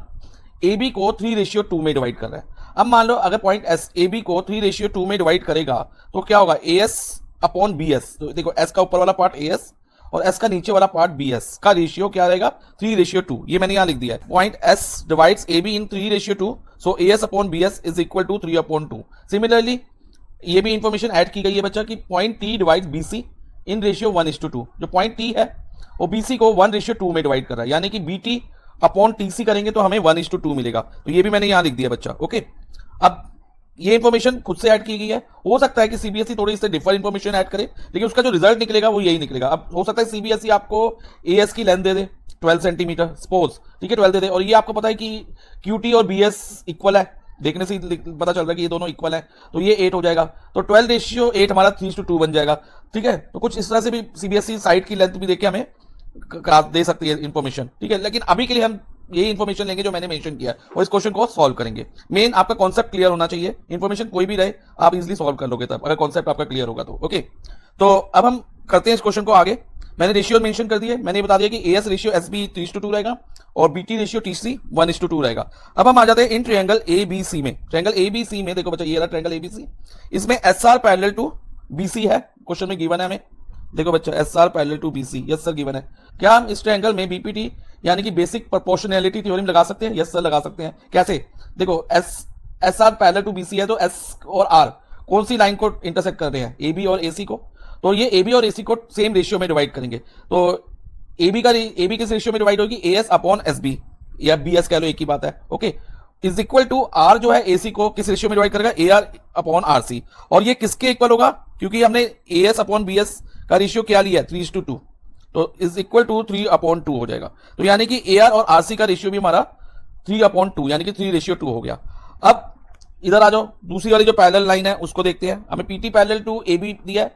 AB को 3:2 में डिवाइड कर रहा है। अब मान लो अगर पॉइंट S AB को 3:2 में डिवाइड करेगा तो क्या होगा? AS upon BS। तो देखो S का ऊपर वाला पार्ट AS और S का नीचे वाला पार्ट BS का रेशियो क्या रहेगा? 3:2। ये मैंने यहां लिख दिया है, point S divides AB in 3:2, so AS upon BS is equal to 3/2। Similarly ये भी इंफॉर्मेशन ऐड की गई है बच्चा कि point T divides BC in ratio 1:2। जो पॉइंट T है वो BC को 1:2 में डिवाइड कर रहा है, यानी कि BT अपॉन TC करेंगे तो हमें 1:2 मिलेगा। तो ये भी मैंने यहां लिख दिया बच्चा। ओके, अब ये इंफॉर्मेशन खुद से ऐड की गई है, हो सकता है कि CBSE थोड़ी इससे डिफर इंफॉर्मेशन ऐड करे, लेकिन उसका जो रिजल्ट निकलेगा वो यही निकलेगा। अब हो सकता है CBSE आपको AS की लेंथ दे दे 12 सेंटीमीटर, सपोज, ठीक है 12 दे दे, और ये आपको पता है कि QT और BS इक्वल है, देखने से पता चल रहा है कि ये दोनों इक्वल है, तो ये 8 हो जाएगा, तो 12:8 हमारा 3:2 बन जाएगा। ठीक है, तो कुछ इस तरह से भी CBSE साइड की लेंथ भी देख के हमें दे सकती है इंफॉर्मेशन। ठीक है, लेकिन अभी के लिए हम ये इंफॉर्मेशन लेंगे जो मैंने मेंशन किया और इस क्वेश्चन को सॉल्व करेंगे। मेन आपका कॉन्सेप्ट क्लियर होना चाहिए, इंफॉर्मेशन कोई भी रहे आप इजीली सॉल्व कर लोगे तब, अगर कॉन्सेप्ट आपका क्लियर होगा तो। ओके, तो अब हम करते हैं इस क्वेश्चन को आगे। मैंने रेशियो मेंशन कर दिए, मैंने बता दिया कि AS रेशियो SB 3:2 रहेगा और BT रेशियो TC 1:2 रहेगा। अब हम आ जाते हैं इन ट्रायंगल ABC में। ट्रायंगल ABC में देखो बच्चा, ये रहा ट्रायंगल ABC, इसमें SR पैरेलल टू BC है, क्वेश्चन में गिवन है हमें। देखो बच्चा, SR parallel to BC, yes sir given है। क्या हम इस ट्रायंगल में BPT यानी कि बेसिक प्रोपोर्शनैलिटी थ्योरम लगा सकते हैं? यस सर लगा सकते हैं। कैसे? देखो SR पैरेलल टू BC है, तो S और R कौन सी लाइन को इंटरसेक्ट कर रहे हैं? AB और AC को, तो ये AB और AC को सेम रेशियो में डिवाइड करेंगे, तो AB किस रेशियो में डिवाइड होगी? AS अपॉन SB या BS कह लो, एक ही बात है। Okay, is equal to R जो है AC को किस रेशियो में डिवाइड करेगा? AR अपॉन RC, और ये किसके इक्वल होगा? क्योंकि हमने AS अपॉन BS का रेशियो क्या लिया है? 3:2, तो इज इक्वल टू 3/2 हो जाएगा। तो यानी कि AR और RC का रेशियो भी हमारा 3/2 यानी कि 3:2 हो गया। अब इधर आ जाओ, दूसरी वाली जो पैरेलल लाइन है उसको देखते हैं। हमें PT पैरेलल टू AB दिया है,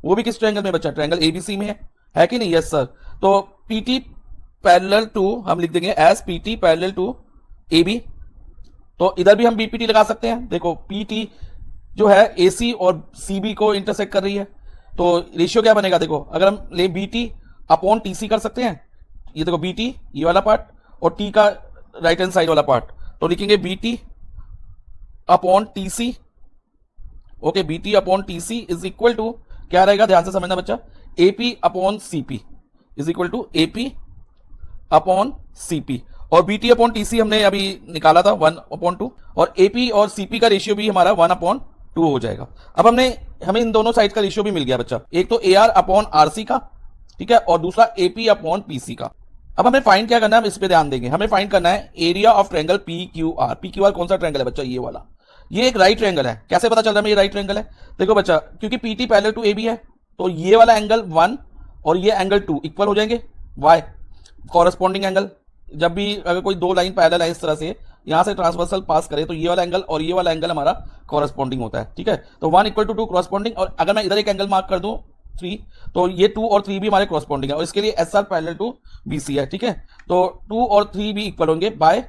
वो भी किस ट्रायंगल में बच्चा? ट्रायंगल ABC में है कि नहीं? Yes sir. तो PT पैरेलल टू हम लिख देंगे as PT parallel to AB, तो इधर भी हम BPT लगा सकते हैं। देखो PT जो है AC और CB को इंटरसेक्ट कर रही है, तो रेशियो क्या बनेगा? देखो अगर हम ले BT अपॉन TC कर सकते हैं, ये देखो BT ये वाला पार्ट और T का राइट हैंड साइड वाला पार्ट, तो लिखेंगे BT upon TC। Okay, BT upon TC is equal to क्या रहेगा, ध्यान से समझना बच्चा, AP upon CP is equal to AP upon CP, और BT अपॉन TC हमने अभी निकाला था 1/2, और AP और CP का रेशियो भी हमारा 1/2 हो जाएगा। अब हमें इन दोनों साइड का रेशियो भी मिल गया बच्चा, एक तो AR अपॉन RC का, ठीक है, और दूसरा AP अपॉन PC का। अब हमें फाइंड क्या करना है, हम इस पे ध्यान देंगे। हमें फाइंड करना है area of triangle PQR। PQR कौन सा ट्रायंगल है बच्चा, ये वाला, ये एक राइट ट्रायंगल है। कैसे पता चल रहा है ये राइट ट्रायंगल है, देखो बच्चा, क्योंकि PT पैरेलल टू AB है, तो ये वाला एंगल 1 और ये एंगल 2 इक्वल हो जाएंगे, वाई कॉरेस्पॉन्डिंग एंगल। जब भी अगर कोई दो लाइन पैरेलल है इस तरह से, यहां से ट्रांसवर्सल पास करे, तो ये वाला एंगल और ये वाला एंगल हमारा कॉरेस्पॉन्डिंग होता है, ठीक है। तो 1 = 2 कॉरेस्पॉन्डिंग, और अगर मैं इधर एक एंगल मार्क कर दूं 3, तो ये 2 और 3 भी हमारे कॉरेस्पॉन्डिंग है, और इसके लिए SR पैरेलल टू BC है, ठीक है। तो 2 और 3 भी इक्वल होंगे बाय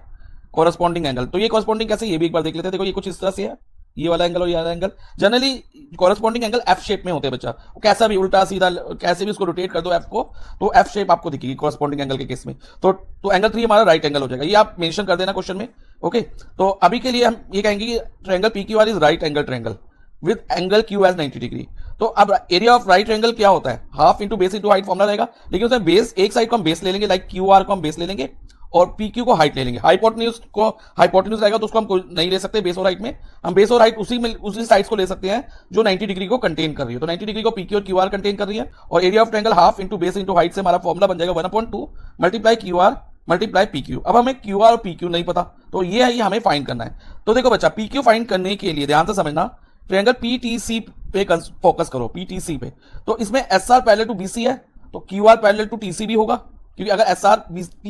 कॉरेस्पॉन्डिंग एंगल। तो ये कॉरेस्पॉन्डिंग कैसे, ये भी एक बार देख लेते हैं। देखो ये कुछ इस तरह से है, ये वाला एंगल और ये वाला angle. Generally corresponding angle F shape में होते हैं बच्चा, कैसा भी उल्टा सीधा कैसे भी उसको रोटेट कर दो F को, तो F शेप आपको दिखेगी कॉरेस्पॉन्डिंग एंगल के केस में। तो एंगल 3 हमारा राइट एंगल हो जाएगा, ये आप मेंशन कर देना क्वेश्चन में, ओके। तो अभी के लिए हम ये कहेंगे कि triangle PQR is right angle triangle with angle Q as 90 degree. तो अब एरिया ऑफ राइट ट्रायंगल क्या होता है, half into base into height formula रहेगा, लेकिन उसमें बेस एक साइड को हम बेस ले लेंगे, लाइक QR को हम बेस ले लेंगे और PQ को हाइट ले लेंगे। हाइपोटेन्यूज रहेगा तो उसको हम नहीं ले सकते बेस और हाइट में, हम बेस और हाइट उसी साइड्स को ले सकते हैं जो 90 डिग्री को कंटेन कर रही है। तो 90 डिग्री को PQ और QR कंटेन कर रही है, और area of triangle half into base into height से हमारा फॉर्मुला बन जाएगा 1/2 मल्टीप्लाई QR मल्टीप्लाई PQ। अब हमें QR और PQ नहीं पता, तो ये है, ये हमें फाइंड करना है। तो देखो बच्चा, PQ फाइंड करने के लिए ध्यान से समझना, ट्रायंगल PTC पे फोकस करो, PTC पे। तो इसमें SR पैरेलल टू BC है, तो QR पैरेलल टू TC भी होगा, क्योंकि अगर SR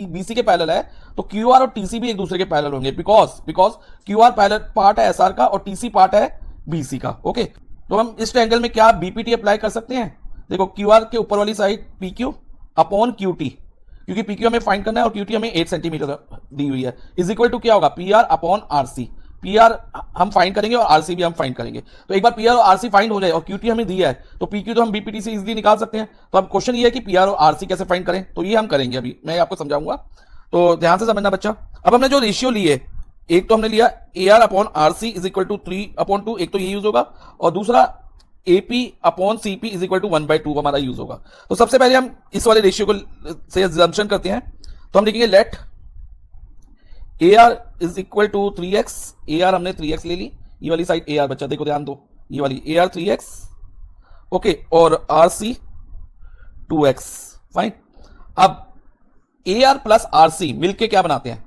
BC के पैरेलल है तो QR और TC भी एक दूसरे के पैरेलल होंगे, बिकॉज QR पैरेलल पार्ट है SR का और TC पार्ट है BC का, ओके। तो हम इस ट्रायंगल में क्या BPT अप्लाई कर सकते हैं, देखो QR के ऊपर वाली साइड PQ अपॉन QT, क्योंकि PQ हमें फाइंड करना है और QT हमें 8 सेंटीमीटर दी हुई है, इज इक्वल टू क्या होगा, PR अपॉन RC। PR हम फाइंड करेंगे और RC भी हम फाइंड करेंगे। तो एक बार PR और RC फाइंड हो जाए और QT हमें दिया है, तो PQ तो हम BPT से इजीली निकाल सकते हैं। तो अब क्वेश्चन ये है कि PR और RC कैसे फाइंड करें, तो ये हम करेंगे, अभी मैं आपको समझाऊंगा, तो ध्यान से समझना बच्चा। अब हमने जो रेशियो लिए, एक तो हमने लिया AR upon RC is equal to 3/2, एक तो ये यूज होगा, और दूसरा AP upon CP is equal to 1/2 हमारा यूज होगा। तो सबसे पहले हम इस वाले रेशियो को से अजम्पशन करते हैं, तो हम लिखेंगे let AR is equal to 3x, AR हमने 3x ले ली, ये वाली साइड AR बच्चा, देखो ध्यान दो, ये वाली AR 3x, ओके, और RC 2x, फाइन। अब AR प्लस RC मिलके क्या बनाते हैं,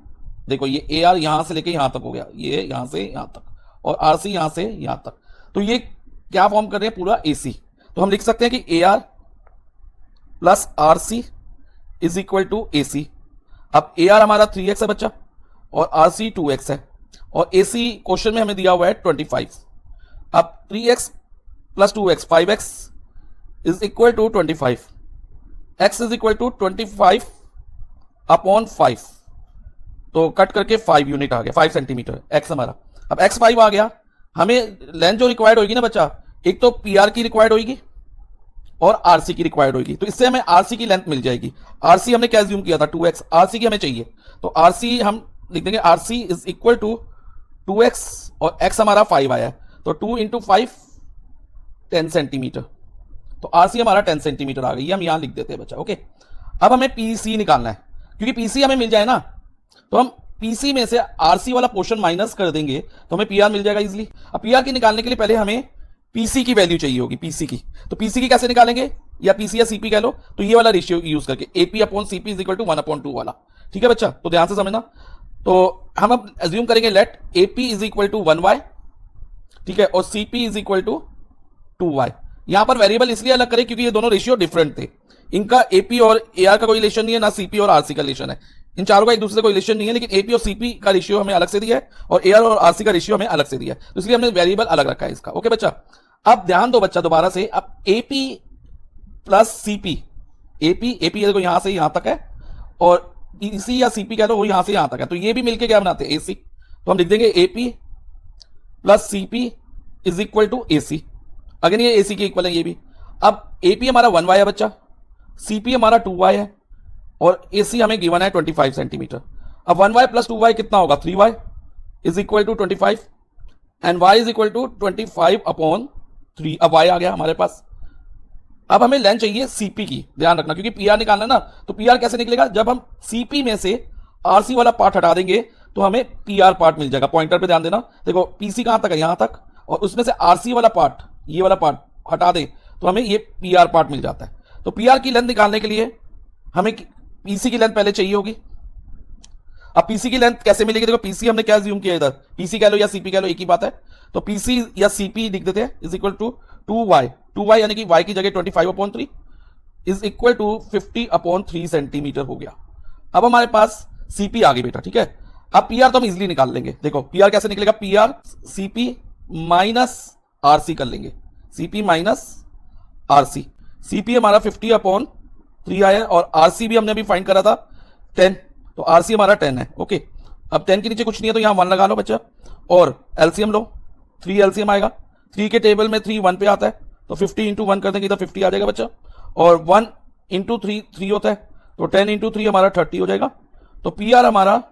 देखो ये AR यहां से लेके यहां तक हो गया, ये यहां से यहां तक, और RC यहां से यहां तक, तो ये क्या फॉर्म कर रहे हैं, पूरा AC। तो हम लिख सकते हैं कि AR plus RC is equal to AC। अब AR हमारा 3x है बच्चा, और RC 2x है, और AC क्वेश्चन में हमें दिया हुआ है 25। अब 3x plus 2x 5x is equal to 25, x is equal to 25 upon 5, तो कट करके 5 यूनिट आ गया, 5 सेंटीमीटर x हमारा। अब x 5 आ गया, हमें लेंथ जो रिक्वायर्ड होगी ना बच्चा, एक तो PR की रिक्वायर्ड होगी और RC की रिक्वायर्ड होगी, तो इससे हमें RC की लेंथ मिल जाएगी। RC हमने क्या अज्यूम किया था 2x, RC की हमें चाहिए, तो RC हम लिख देंगे RC is equal to 2x, और x हमारा 5 आया है, तो 2 × 5 10 सेंटीमीटर, तो RC हमारा 10 सेंटीमीटर आ गई, हम यहां लिख देते हैं बच्चा, ओके। अब हमें PC निकालना है, क्योंकि PC हमें मिल जाए ना, तो हम PC में से RC वाला पोर्शन माइनस कर देंगे तो हमें PR मिल जाएगा इजीली। अब PR की निकालने के लिए पहले हमें PC की वैल्यू चाहिए होगी, PC की, तो PC की कैसे निकालेंगे, या PC या CP कह लो, तो ये वाला रेशियो यूज करके AP upon CP is equal to 1/2 वाला, ठीक है बच्चा। तो ध्यान से समझना, तो हम अब अज्यूम करेंगे let AP is equal to 1y, ठीक है, और CP is equal to 2y। यहां पर वेरिएबल इसलिए अलग करें क्योंकि ये दोनों रेशियो डिफरेंट थे, इनका AP और AR का कोई रिलेशन नहीं है, ना CP और RC का रिलेशन है, इन चारों का एक दूसरे का रिलेशन नहीं है, लेकिन AP और CP का रेशियो हमें अलग से दिया है और AR और RC का रेशियो हमें अलग से दिया है, तो इसलिए हमने वेरिएबल अलग रखा है इसका, ओके बच्चा। अब ध्यान दो बच्चा दोबारा से, अब AP प्लस CP, AP देखो यहां से यहां तक है, और PC या CP कह लो वो यहां से यहां तक है, तो ये भी मिलके क्या बनाते हैं AC। तो हम लिख देंगे AP plus CP is equal to AC, अगर ये AC के इक्वल है ये भी। अब AP हमारा 1y है बच्चा, CP हमारा 2y है, और AC हमें गिवन है 25 सेंटीमीटर। अब 1y प्लस 2y कितना होगा, 3y is equal to 25, and y is equal to 25 upon 3। अब y आ गया हमारे पास, अब हमें लेंथ चाहिए सीपी की, ध्यान रखना, क्योंकि पीआर निकालना है ना, तो पीआर कैसे निकलेगा, जब हम सीपी में से आरसी वाला पार्ट हटा देंगे तो हमें पीआर पार्ट मिल जाएगा। पॉइंटर पे ध्यान देना, देखो पीसी कहां तक है, यहां तक, और उसमें से आरसी वाला पार्ट, ये वाला पार्ट हटा दें तो हमें ये पीआर पार्ट मिल जाता है। तो पीआर की लेंथ निकालने के लिए हमें पीसी की लेंथ पहले चाहिए होगी। अब पीसी की लेंथ कैसे मिलेगी, देखो पीसी हमने क्या ज्यूम किया, इधर पीसी कह लो या सीपी कह लो, एक ही बात है। तो पीसी या सीपी लिख देते हैं, इज इक्वल टू 2y यानी कि y की जगह 25/3 इज इक्वल टू 50/3 सेंटीमीटर हो गया। अब हमारे पास सीपी आ गई बेटा, ठीक है। अब पीआर तो हम इजिली निकाल लेंगे, देखो पीआर कैसे निकलेगा, पीआर सीपी माइनस आरसी कर लेंगे, सीपी माइनस आरसी। सीपी हमारा 50/3 आया और आरसी भी हमने अभी फाइंड करा था 10, तो आरसी हमारा 10 है। ओके, अब 10 के नीचे कुछ नहीं है तो यहां 1 लगा लो बच्चा, और एलसीएम लो, 3 एलसीएम आएगा, 3 के टेबल में 3 1 पे आता है, तो 50 इंटू 1 कर देंगे तो 50 आ जाएगा बच्चा, और 1 इंटू 3 3 होता है, तो 10 इंटू 3 हमारा 30 हो जाएगा। तो पीआर हमारा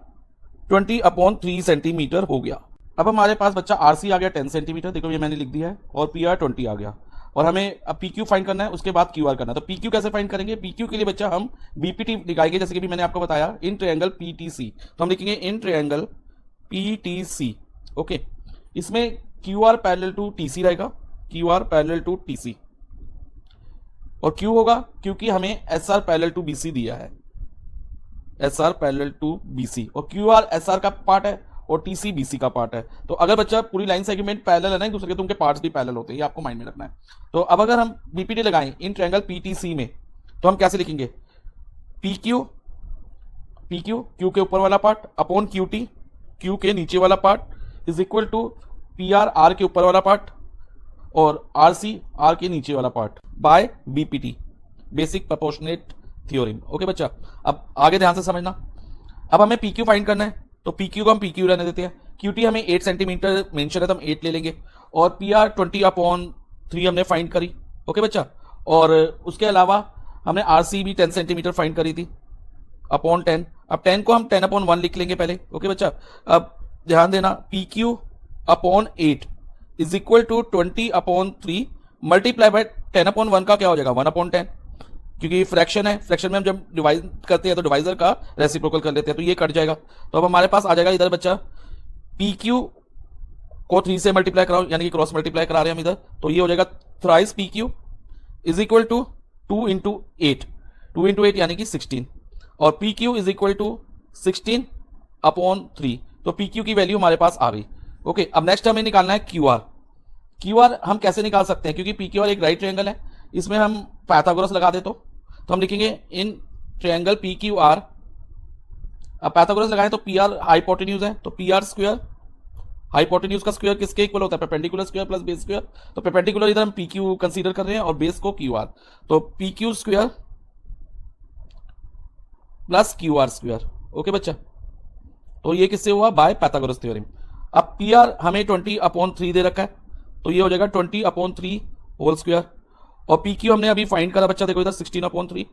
20/3 सेंटीमीटर हो गया। अब हमारे पास बच्चा आरसी आ गया 10 सेंटीमीटर, देखो ये मैंने लिख दिया है, और पीआर 20 आ गया, और हमें अब पीक्यू फाइंड करना है, उसके बाद क्यूआर करना है। तो पीक्यू कैसे फाइंड करेंगे, पीक्यू के लिए बच्चा हम बीपीटी दिखाएंगे, जैसे कि भी मैंने आपको बताया, इन ट्रायंगल पीटीसी, तो हम लिखेंगे इन ट्रायंगल पीटीसी। ओके, इसमें क्यूआर पैरेलल टू टीसी रहेगा, क्यूआर पैरेलल टू टीसी, और क्यू होगा क्योंकि हमें एसआर पैरेलल टू बीसी दिया है, एसआर पैरेलल टू बीसी, और क्यूआर एसआर का पार्ट है और टीसी बीसी का पार्ट है। तो अगर बच्चा पूरी लाइन सेगमेंट पैरेलल है ना एक दूसरे के, तो उनके पार्ट्स भी पैरेलल होते हैं, ये आपको माइंड में रखना है। तो अब अगर हम बीपीटी लगाएं इन ट्रायंगल पीटीसी में, तो हम कैसे लिखेंगे, पीक्यू, पीक्यू क्यू के ऊपर वाला पार्ट अपॉन क्यूटी, क्यू के नीचे वाला part, is equal to P R R के ऊपर वाला पार्ट और आरसी आर के नीचे वाला part by BPT, basic proportionate theorem. Okay बच्चा, अब आगे ध्यान से समझना। अब हमें पीक्यू फाइंड करना है, तो पीक्यू को हम पीक्यू रहने देते हैं, क्यूटी हमें 8 सेंटीमीटर मेंशन है तो हम 8 ले लेंगे, और पीआर 20/3 हमने फाइंड करी। ओके बच्चा, और उसके अलावा हमने आरसी भी 10 सेंटीमीटर फाइंड करी थी अपॉन 10। अब 10 को हम 10/1 लिख लेंगे पहले। ओके बच्चा, अब ध्यान देना, P Q upon 8 is equal to 20/3 multiply by 10/1 का क्या हो जाएगा, 1/10, क्योंकि फ्रैक्शन है, फ्रैक्शन में हम जब डिवाइड करते हैं तो डिवाइजर का रेसिप्रोकल कर लेते हैं, तो ये कट जाएगा। तो अब हमारे पास आ जाएगा इधर बच्चा, पी क्यू को 3 से मल्टीप्लाई कराओ, यानी कि क्रॉस मल्टीप्लाई करा रहे हैं हम इधर, तो ये हो जाएगा thrice P Q is equal to 2 into 8, 2 into 8 यानी कि 16, और P Q is equal to 16/3, तो पी क्यू की वैल्यू हमारे पास आ गई। ओके, अब नेक्स्ट हमें निकालना है क्यू आर। क्यू आर हम कैसे निकाल सकते हैं, क्योंकि पी क्यू आर एक राइट ट्रायंगल है, इसमें हम पाइथागोरस लगा दे तो हम लिखेंगे in triangle P Q R. अब पाइथागोरस लगाएं तो पी आर हाइपोटेन्यूज है, तो पी आर स्क्वायर, हाइपोटेन्यूज का स्क्वायर किसके इक्वल होता है, perpendicular square plus base square, तो परपेंडिकुलर इधर हम पी क्यू कंसीडर कर रहे हैं और बेस को क्यू आर, तो P Q square plus Q R square. Okay बच्चा, तो ये किससे हुआ, बाय पाइथागोरस थ्योरम। अब पी आर हमें 20/3 दे रखा है, तो ये हो जाएगा 20/3 होल स्क्वायर, और पी क्यू हमने अभी फाइंड करा बच्चा, देखो इधर 16/3,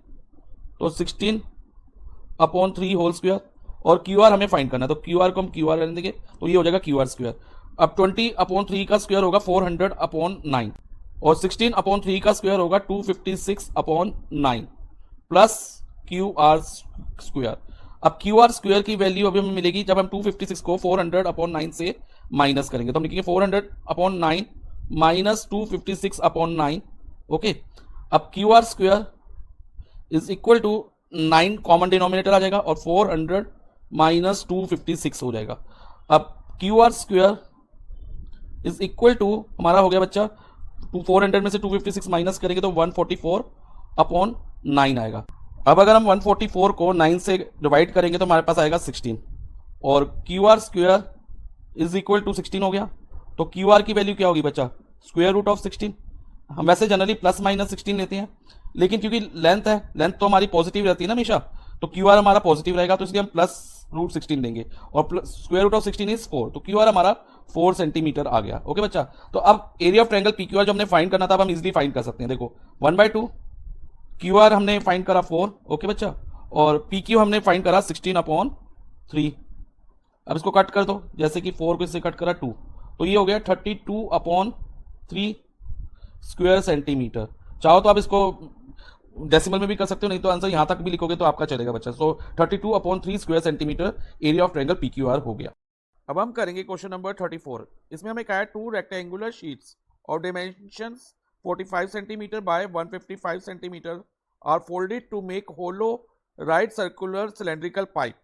तो 16/3 होल स्क्वायर, और क्यू आर हमें फाइंड करना है, तो क्यू आर को हम क्यू आर रहने देंगे, तो ये हो जाएगा क्यू आर स्क्वायर। अब 20/3 का स्क्वायर होगा 400/9, और 16/3 का स्क्वायर होगा 256/9 प्लस क्यू आर स्क्वायर। अब क्यू आर स्क्वायर की वैल्यू अभी हमें मिलेगी जब हम 256 को 400/9 से माइनस करेंगे, तो हम लिखेंगे 400/9 माइनस 256/9। ओके, अब Q R square is equal to 9 common denominator आ जाएगा, और 400 माइनस 256 हो जाएगा। अब Q R square is equal to हमारा हो गया बच्चा, 400 में से 256 माइनस करेंगे तो 144/9 आएगा। अब अगर हम 144 को 9 से डिवाइड करेंगे तो हमारे पास आएगा 16, और Q R square is equal to 16 हो गया, तो क्यू आर की वैल्यू क्या होगी बच्चा, स्क्वायर रूट ऑफ 16। हम वैसे जनरली प्लस माइनस 16 लेते हैं, लेकिन क्योंकि लेंथ है, लेंथ तो हमारी पॉजिटिव रहती है ना हमेशा, तो क्यू आर हमारा पॉजिटिव रहेगा, तो इसलिए हम प्लस रूट 16 लेंगे, और स्क्वायर रूट ऑफ 16 इज 4, तो क्यू आर हमारा 4 सेंटीमीटर आ गया। ओके बच्चा, तो अब area of triangle P Q R जो हमने फाइंड करना था, अब हम इजिली फाइंड कर सकते हैं। देखो 1/2 क्यू आर हमने फाइंड करा 4, ओके बच्चा, और पी क्यू हमने फाइंड करा 16/3। अब इसको कट कर दो, जैसे कि 4 को इससे कट करा 2, तो ये हो गया 32/3 स्क्वायर सेंटीमीटर। चाहो तो आप इसको डेसिमल में भी कर सकते हो, नहीं तो आंसर यहाँ तक भी लिखोगे तो आपका चलेगा बच्चा। सो 32/3 square centimetre area of triangle PQR हो गया। अब हम करेंगे क्वेश्चन नंबर 34। इसमें हमें कहा है 2 रेक्टेंगुलर शीट्स और dimensions 45 centimetre by 155 centimetre are folded to make hollow right circular cylindrical pipe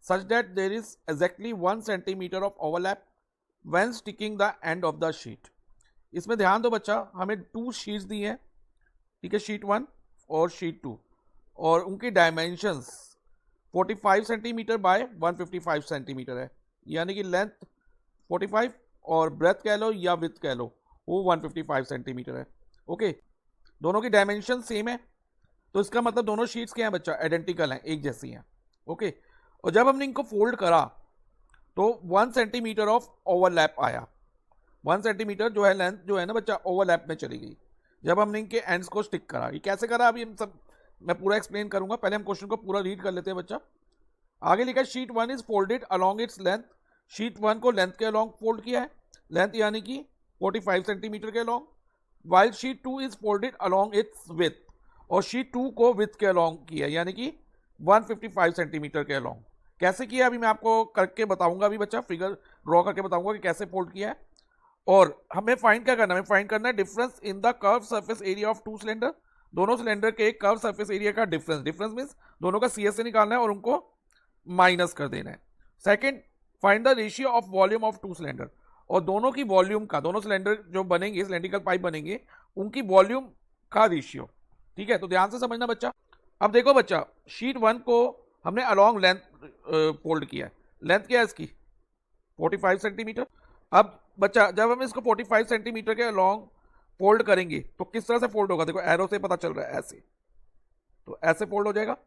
such that there is exactly 1 centimeter of overlap when sticking the end of the sheet। इसमें ध्यान दो बच्चा, हमें 2 शीट्स दी हैं, ठीक है, sheet 1 और शीट 2, और उनकी डायमेंशंस 45 सेंटीमीटर बाय 155 सेंटीमीटर है, यानी कि लेंथ 45 और ब्रेथ कह लो या विड्थ कह लो वो 155 सेंटीमीटर है। ओके, दोनों की डायमेंशन सेम है, तो इसका मतलब दोनों शीट्स क्या हैं बच्चा, आइडेंटिकल हैं, एक जैसी हैं। ओके, और जब हमने इनको फोल्ड करा तो 1 सेंटीमीटर ऑफ ओवरलैप आया। 1 सेंटीमीटर जो है लेंथ जो है ना बच्चा ओवरलैप में चली गई जब हमने इनके एंड्स को स्टिक करा। ये कैसे करा अभी हम सब मैं पूरा एक्सप्लेन करूंगा, पहले हम क्वेश्चन को पूरा रीड कर लेते हैं बच्चा। आगे लिखा है sheet 1 is folded along its length. Sheet 1 को लेंथ के अलोंग फोल्ड किया है, लेंथ यानी कि 45 सेंटीमीटर के along, while sheet 2 is folded along it's with, और शीट 2 को विथ के अलोंग किया यानी कि 155 सेंटीमीटर के अलोंग। कैसे किया अभी मैं आपको करके बताऊंगा, अभी बच्चा फिगर ड्रॉ करके बताऊंगा कि कैसे फोल्ड किया है। और हमें फाइंड क्या करना है, हमें फाइंड करना है difference in the curve surface area of 2 cylinder. दोनों सिलेंडर के कर्व सरफेस एरिया का डिफरेंस, डिफरेंस मींस दोनों का CS से निकालना है और उनको माइनस कर देना है। Second, find the ratio of volume of 2 cylinder, और दोनों की वॉल्यूम का, दोनों सिलेंडर जो बनेंगे सिलेंड्रिकल पाइप बनेंगे उनकी वॉल्यूम का रेशियो। ठीक है, तो ध्यान से समझना बच्चा। अब देखो बच्चा, शीट 1 को हमने अलोंग लेंथ फोल्ड किया है, लेंथ क्या है इसकी 45 सेंटीमीटर। अब बच्चा जब हम इसको 45 सेंटीमीटर के अलोंग फोल्ड करेंगे तो किस तरह से फोल्ड होगा, देखो एरो से पता चल रहा है, ऐसे, तो ऐसे फोल्ड हो जाएगा।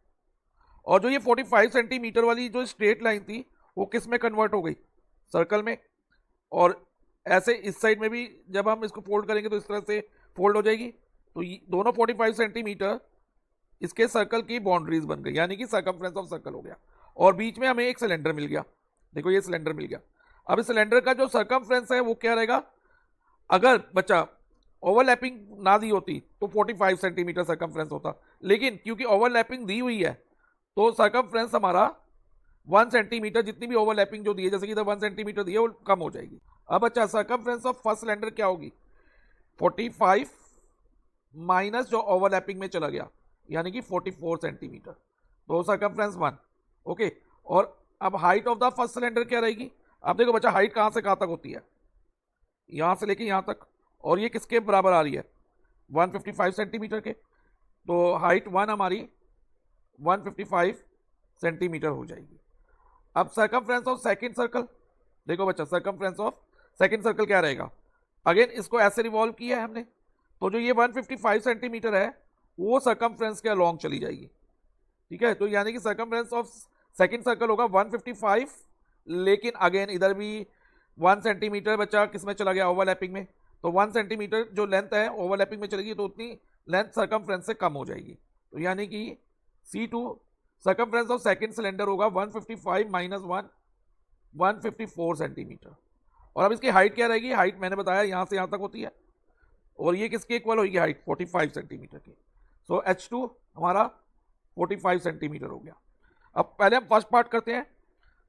और जो ये 45 सेंटीमीटर वाली जो स्ट्रेट लाइन थी वो किस में कन्वर्ट हो गई, सर्कल में। और ऐसे इस साइड में भी जब हम इसको फोल्ड करेंगे तो इस तरह से फोल्ड हो जाएगी। तो दोनों 45 सेंटीमीटर इसके सर्कल की बाउंड्रीज बन गई, यानी कि सर्कमफ्रेंस ऑफ सर्कल हो गया। और बीच में हमें एक सिलेंडर मिल गया, देखो ये सिलेंडर मिल गया। अब इस सिलेंडर का जो सर्कमफ्रेंस है वो क्या रहेगा, अगर बच्चा ओवरलैपिंग ना दी होती तो 45 सेंटीमीटर सर्कमफ्रेंस होता, लेकिन क्योंकि ओवरलैपिंग दी हुई है तो सर्कमफ्रेंस हमारा 1 सेंटीमीटर, जितनी भी ओवरलैपिंग जो दी है, जैसे कि इधर 1 सेंटीमीटर दी है, वो कम हो जाएगी। अब अच्छा सर्कमफ्रेंस ऑफ फर्स्ट सिलेंडर क्या होगी, 45 माइनस जो ओवरलैपिंग में चला गया यानी कि 44 सेंटीमीटर, तो सर्कमफ्रेंस 1। ओके, और अब height of the first cylinder क्या रहेगी, अब देखो बच्चा हाइट कहां से कहां तक होती है, यहां से लेके यहां तक, और ये किसके बराबर आ रही है 155 सेंटीमीटर के, तो हाइट 1 हमारी 155 सेंटीमीटर हो जाएगी। अब सर्कमफ्रेंस ऑफ सेकंड सर्कल, देखो बच्चा सर्कमफ्रेंस ऑफ सेकंड सर्कल क्या रहेगा, अगेन इसको ऐसे रिवॉल्व किया है हमने, तो जो ये 155 सेंटीमीटर है वो सर्कमफ्रेंस के अलोंग चली जाएगी। ठीक है, तो यानी कि सर्कमफ्रेंस ऑफ सेकंड सर्कल होगा 155, लेकिन अगेन इधर भी 1 सेंटीमीटर बच्चा किस में चला गया, ओवरलैपिंग में, तो 1 सेंटीमीटर जो लेंथ है ओवरलैपिंग में चलेगी तो उतनी लेंथ सर्कमफ्रेंस से कम हो जाएगी। तो यानी कि C2 circumference of second cylinder होगा 155 माइनस 1 154 सेंटीमीटर। और अब इसकी हाइट क्या रहेगी, हाइट मैंने बताया यहां से यहां तक होती है, और ये किसके इक्वल होगी हाइट 45 सेंटीमीटर की। सो H2 हमारा 45 सेंटीमीटर हो गया। अब पहले हम फर्स्ट पार्ट करते हैं।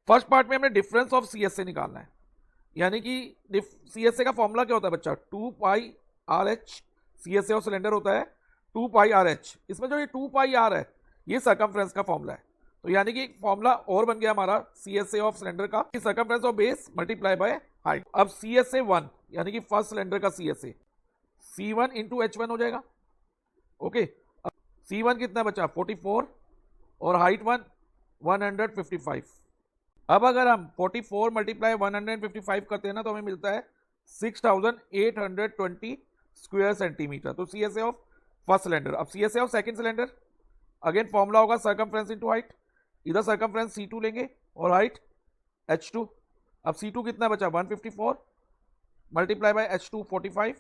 फर्स्ट पार्ट में हमें डिफरेंस ऑफ CSA निकालना है, यानी कि CSA का फॉर्मूला क्या होता है बच्चा, 2 पाई RH। CSA ऑफ सिलेंडर होता है 2 पाई RH। इसमें जो ये 2 पाई R है ये सर्कमफ्रेंस का फॉर्मूला है, तो यानी कि फॉर्मूला और बन गया हमारा CSA ऑफ सिलेंडर का, circumference of base multiply by height. अब CSA 1 यानी कि फर्स्ट सिलेंडर का CSA C1 इंटू H1 हो जाएगा। ओके, अब C1 कितना बचा 44 और हाइट 1 155। अब अगर हम 44 मल्टीप्लाई 155 करते हैं ना तो हमें मिलता है 6820 स्क्वायर सेंटीमीटर। तो CSA ऑफ फर्स्ट सिलेंडर। अब CSA of second cylinder, again formula होगा सर्कमफ्रेंस इनटू हाइट, इधर सर्कमफ्रेंस C2 लेंगे और हाइट H2। अब C2 कितना बचा 154 मल्टीप्लाई बाय H2 45,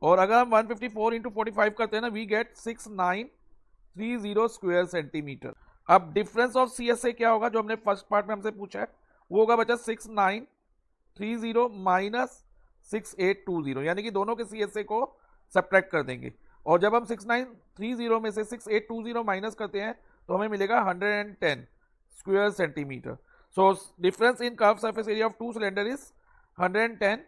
और अगर हम 154 इंटू 45 करते हैं ना वी गेट 6930 स्क्वायर सेंटीमीटर। अब डिफरेंस ऑफ CSA क्या होगा, जो हमने फर्स्ट पार्ट में हमसे पूछा है वो होगा बचा 6930 माइनस 6820, यानी कि दोनों के CSA को सब्ट्रैक्ट कर देंगे और जब हम 6930 में से 6820 माइनस करते हैं तो हमें मिलेगा 110 square centimetre. So difference in curve surface area of two cylinder is 110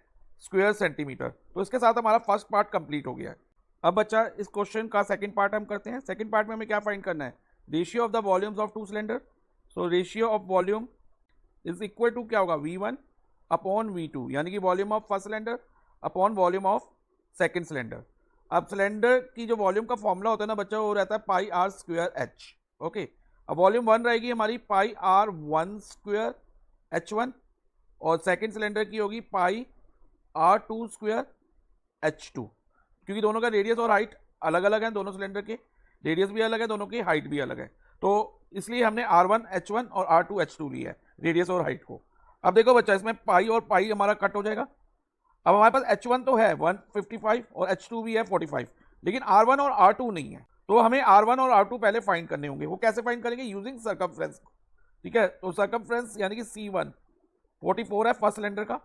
square centimetre. तो इसके साथ हमारा फर्स्ट पार्ट कंप्लीट हो गया है। अब बच्चा इस क्वेश्चन का सेकंड पार्ट हम करते हैं। सेकंड पार्ट में हमें क्या फाइंड करना है, ratio of the volumes of two cylinder. So ratio of volume is equal to क्या होगा, V1 अपॉन V2, यानी कि volume of first cylinder upon volume of second cylinder. अब सिलेंडर की जो वॉल्यूम का फॉर्मूला होता है ना बच्चा, वो रहता है पाई आर स्क्वायर एच। ओके, अब वॉल्यूम 1 रहेगी हमारी पाई आर 1 स्क्वायर H1 और सेकंड सिलेंडर की होगी पाई आर 2 स्क्वायर H2, क्योंकि दोनों का रेडियस और हाइट अलग अलग है, दोनों सिलेंडर के रेडियस भी अलग है, दोनों की हाइट भी अलग है, तो इसलिए हमने R1 H1 और R2 H2 लिया है रेडियस और हाइट को। अब देखो बच्चा, इसमें पाई और पाई हमारा कट हो जाएगा। अब हमारे पास H1 तो है 155 और H2 भी है 45, लेकिन R1 और R2 नहीं है। तो हमें R1 और R2 पहले फाइंड करने होंगे। वो कैसे फाइंड करेंगे, यूजिंग सर्कमफ्रेंस। ठीक है, तो सर्कमफ्रेंस यानी कि C1 44 है फर्स्ट सिलेंडर का,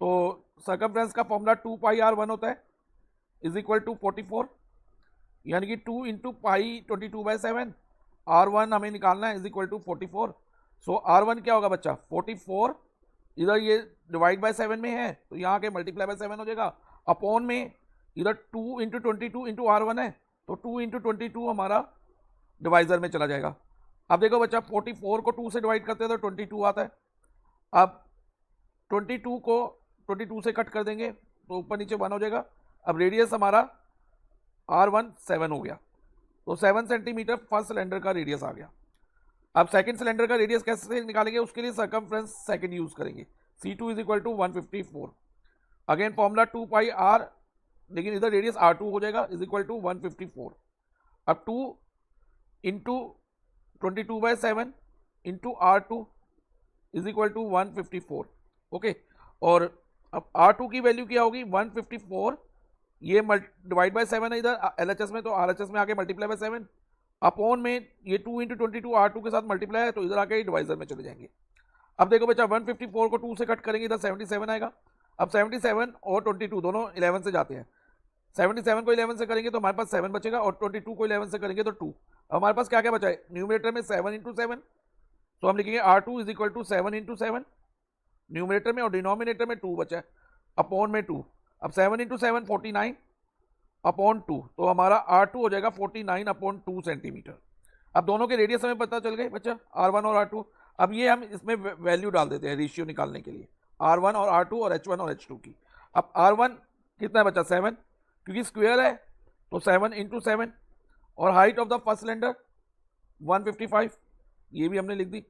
तो सर्कमफ्रेंस का फॉर्मूला 2 पाई R1 होता है इज इक्वल टू 44, यानी कि 2 इंटू पाई 22/7। R1 हमें निकालना है is equal to 44। So R1 क्या होगा बच्चा, 44, इधर ये डिवाइड बाय 7 में है तो यहाँ के मल्टीप्लाई बाय 7 हो जाएगा, अपॉन में इधर 2 इंटू 22 इंटू R1 है, तो 2 इंटू 22 हमारा डिवाइजर में चला जाएगा। अब देखो बच्चा, 44 को 2 से डिवाइड करते हैं तो 22 आता है। अब 22 को 22 से कट कर देंगे तो ऊपर नीचे 1 हो जाएगा। अब रेडियस हमारा R1 7 हो गया, तो 7 सेंटीमीटर फर्स्ट सिलेंडर का रेडियस आ गया। अब सेकंड सिलेंडर का रेडियस कैसे निकालेंगे, उसके लिए सर्कमफ्रेंस सेकंड यूज करेंगे। C2 is equal to 154, again formula 2 pi R, लेकिन इधर रेडियस R2 हो जाएगा इज इक्वल टू 154। अब 2 into 22/7 into R2 is equal to 154। Okay, और अब R2 की वैल्यू क्या होगी, 154, ये डिवाइड बाय 7 है इधर LHS में, तो RHS में आके मल्टीप्लाई बाय 7, अपॉन में ये 2 इंटू 22 R2 के साथ मल्टीप्लाई है, तो इधर आके डिवाइजर में चले जाएंगे। अब देखो बच्चा, 154 को 2 से कट करेंगे, इधर 77 आएगा। अब 77 और 22 दोनों 11 से जाते हैं, 77 को 11 से करेंगे तो हमारे पास 7 बचेगा, और 22 को 11 से करेंगे तो 2। अब हमारे पास क्या क्या बचा है, न्यूमरेटर में 7 इंटू 7, तो हम लिखेंगे R2 is equal to 7 into 7 numerator में, और डिनोमिनेटर में 2 बचा है, अपॉन में 2। अब 7 इंटू 7 49 अपॉन 2, तो हमारा R2 हो जाएगा 49 अपॉन 2 सेंटीमीटर। अब दोनों के रेडियस हमें पता चल गए बच्चा, R1 और R2। अब ये हम इसमें वैल्यू डाल देते हैं रेशियो निकालने के लिए, R1 और R2 और H1 और H2 की। अब R1 कितना है बच्चा, 7, क्योंकि स्क्वायर है तो 7 इंटू 7, और height of the first cylinder 155, ये भी हमने लिख दी,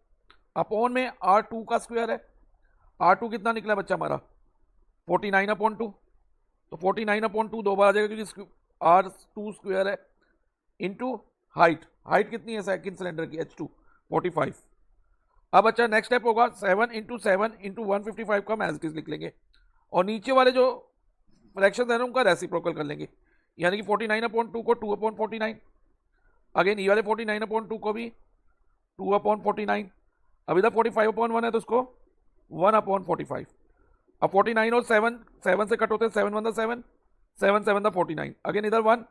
अपॉन में R2 का स्क्वायर है। R2 कितना निकला बच्चा हमारा, 49 अपॉन 2, तो 49 अपॉन 2 दो बार आ जाएगा क्योंकि R2 स्क्वायर है, इंटू हाइट, हाइट कितनी है सेकंड सिलेंडर की, H2 45। अब अच्छा नेक्स्ट स्टेप होगा, 7 इंटू 7 इंटू 155 का हम एज इट इज लिख लेंगे, और नीचे वाले जो फ्रैक्शन है उनका रेसिप्रोकल कर लेंगे, यानी कि 49 अपॉन 2 को 2 अपॉन 49, अगेन ये वाले 49 अपॉन 2 को भी 2 अपॉन 49, अब इधर 45 अपॉन 1 है तो उसको 1 अपॉन 45। अब 49 और 7 से कट होते हैं, 7 1 7, 7 7 49, अगेन इधर 1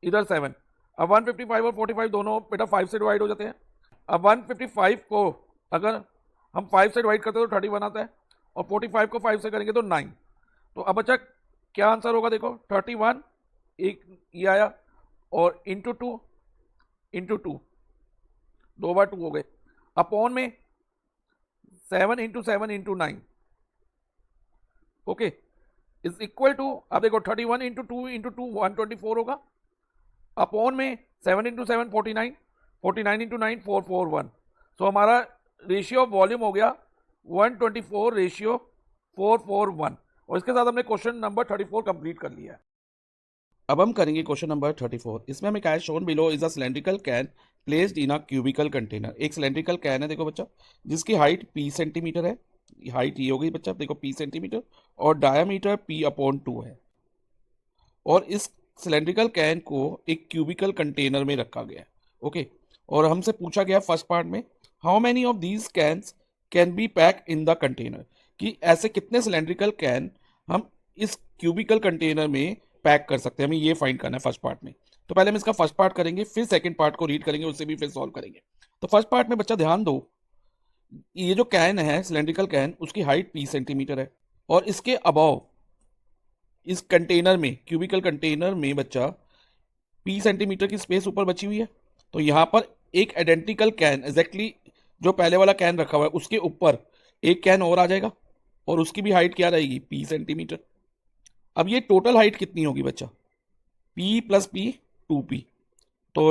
इधर 7। अब 155 और 45 दोनों बेटा 5 से डिवाइड हो जाते हैं। अब 155 को अगर हम 5 से डिवाइड करते हैं तो 31 आता है, और 45 को 5 से करेंगे तो 9। तो अब अच्छा क्या आंसर होगा, देखो 31 एक ये आया, और इंटू 2 इंटू 2, 2 बार 2 हो गए, अपॉन में 7 into 7 into 9, okay, is equal to, अब देखो 31 इंटू 2 इंटू 2 124 होगा, अपॉन में 7 इंटू 7 49, 49 इंटू 9 441। सो हमारा रेशियो ऑफ वॉल्यूम हो गया 124 रेशियो 441, और इसके साथ हमने क्वेश्चन नंबर 34 कंप्लीट कर लिया है। अब हम करेंगे क्वेश्चन नंबर 34। इसमें हमें क्या है, shown below is a cylindrical can placed in a cubical container. एक सिलेंड्रिकल कैन है देखो बच्चा, जिसकी हाइट p सेंटीमीटर है, हाइट ये हो गई बच्चा देखो p सेंटीमीटर, और डायमीटर p अपॉन 2 है, और इस सिलेंड्रिकल कैन को एक क्यूबिकल कंटेनर में रखा गया है। ओके, और हमसे पूछा गया फर्स्ट पार्ट में, how many of these cans can be pack in the container, कि ऐसे कितने सिलेंड्रिकल कैन हम इस क्यूबिकल कंटेनर में पैक कर सकते हैं, हमें ये फाइंड करना है फर्स्ट पार्ट में। तो पहले हम इसका फर्स्ट पार्ट करेंगे, फिर सेकंड पार्ट को रीड करेंगे, उससे भी फिर सॉल्व करेंगे। तो फर्स्ट पार्ट में बच्चा ध्यान दो, ये जो कैन है सिलेंड्रिकल कैन, उसकी हाइट 20 सेंटीमीटर है और इसके अबव इस कंटेनर में, क्यूबिकल कंटेनर में बच्चा 20 सेंटीमीटर की स्पेस ऊपर बची हुई है। तो यहाँ पर एक आइडेंटिकल कैन एग्जैक्टली जो पहले वाला कैन रखा हुआ है उसके ऊपर एक कैन और आ जाएगा और उसकी भी हाइट क्या रहेगी 20 सेंटीमीटर। अब ये टोटल हाइट कितनी होगी बच्चा, P प्लस P 2P। तो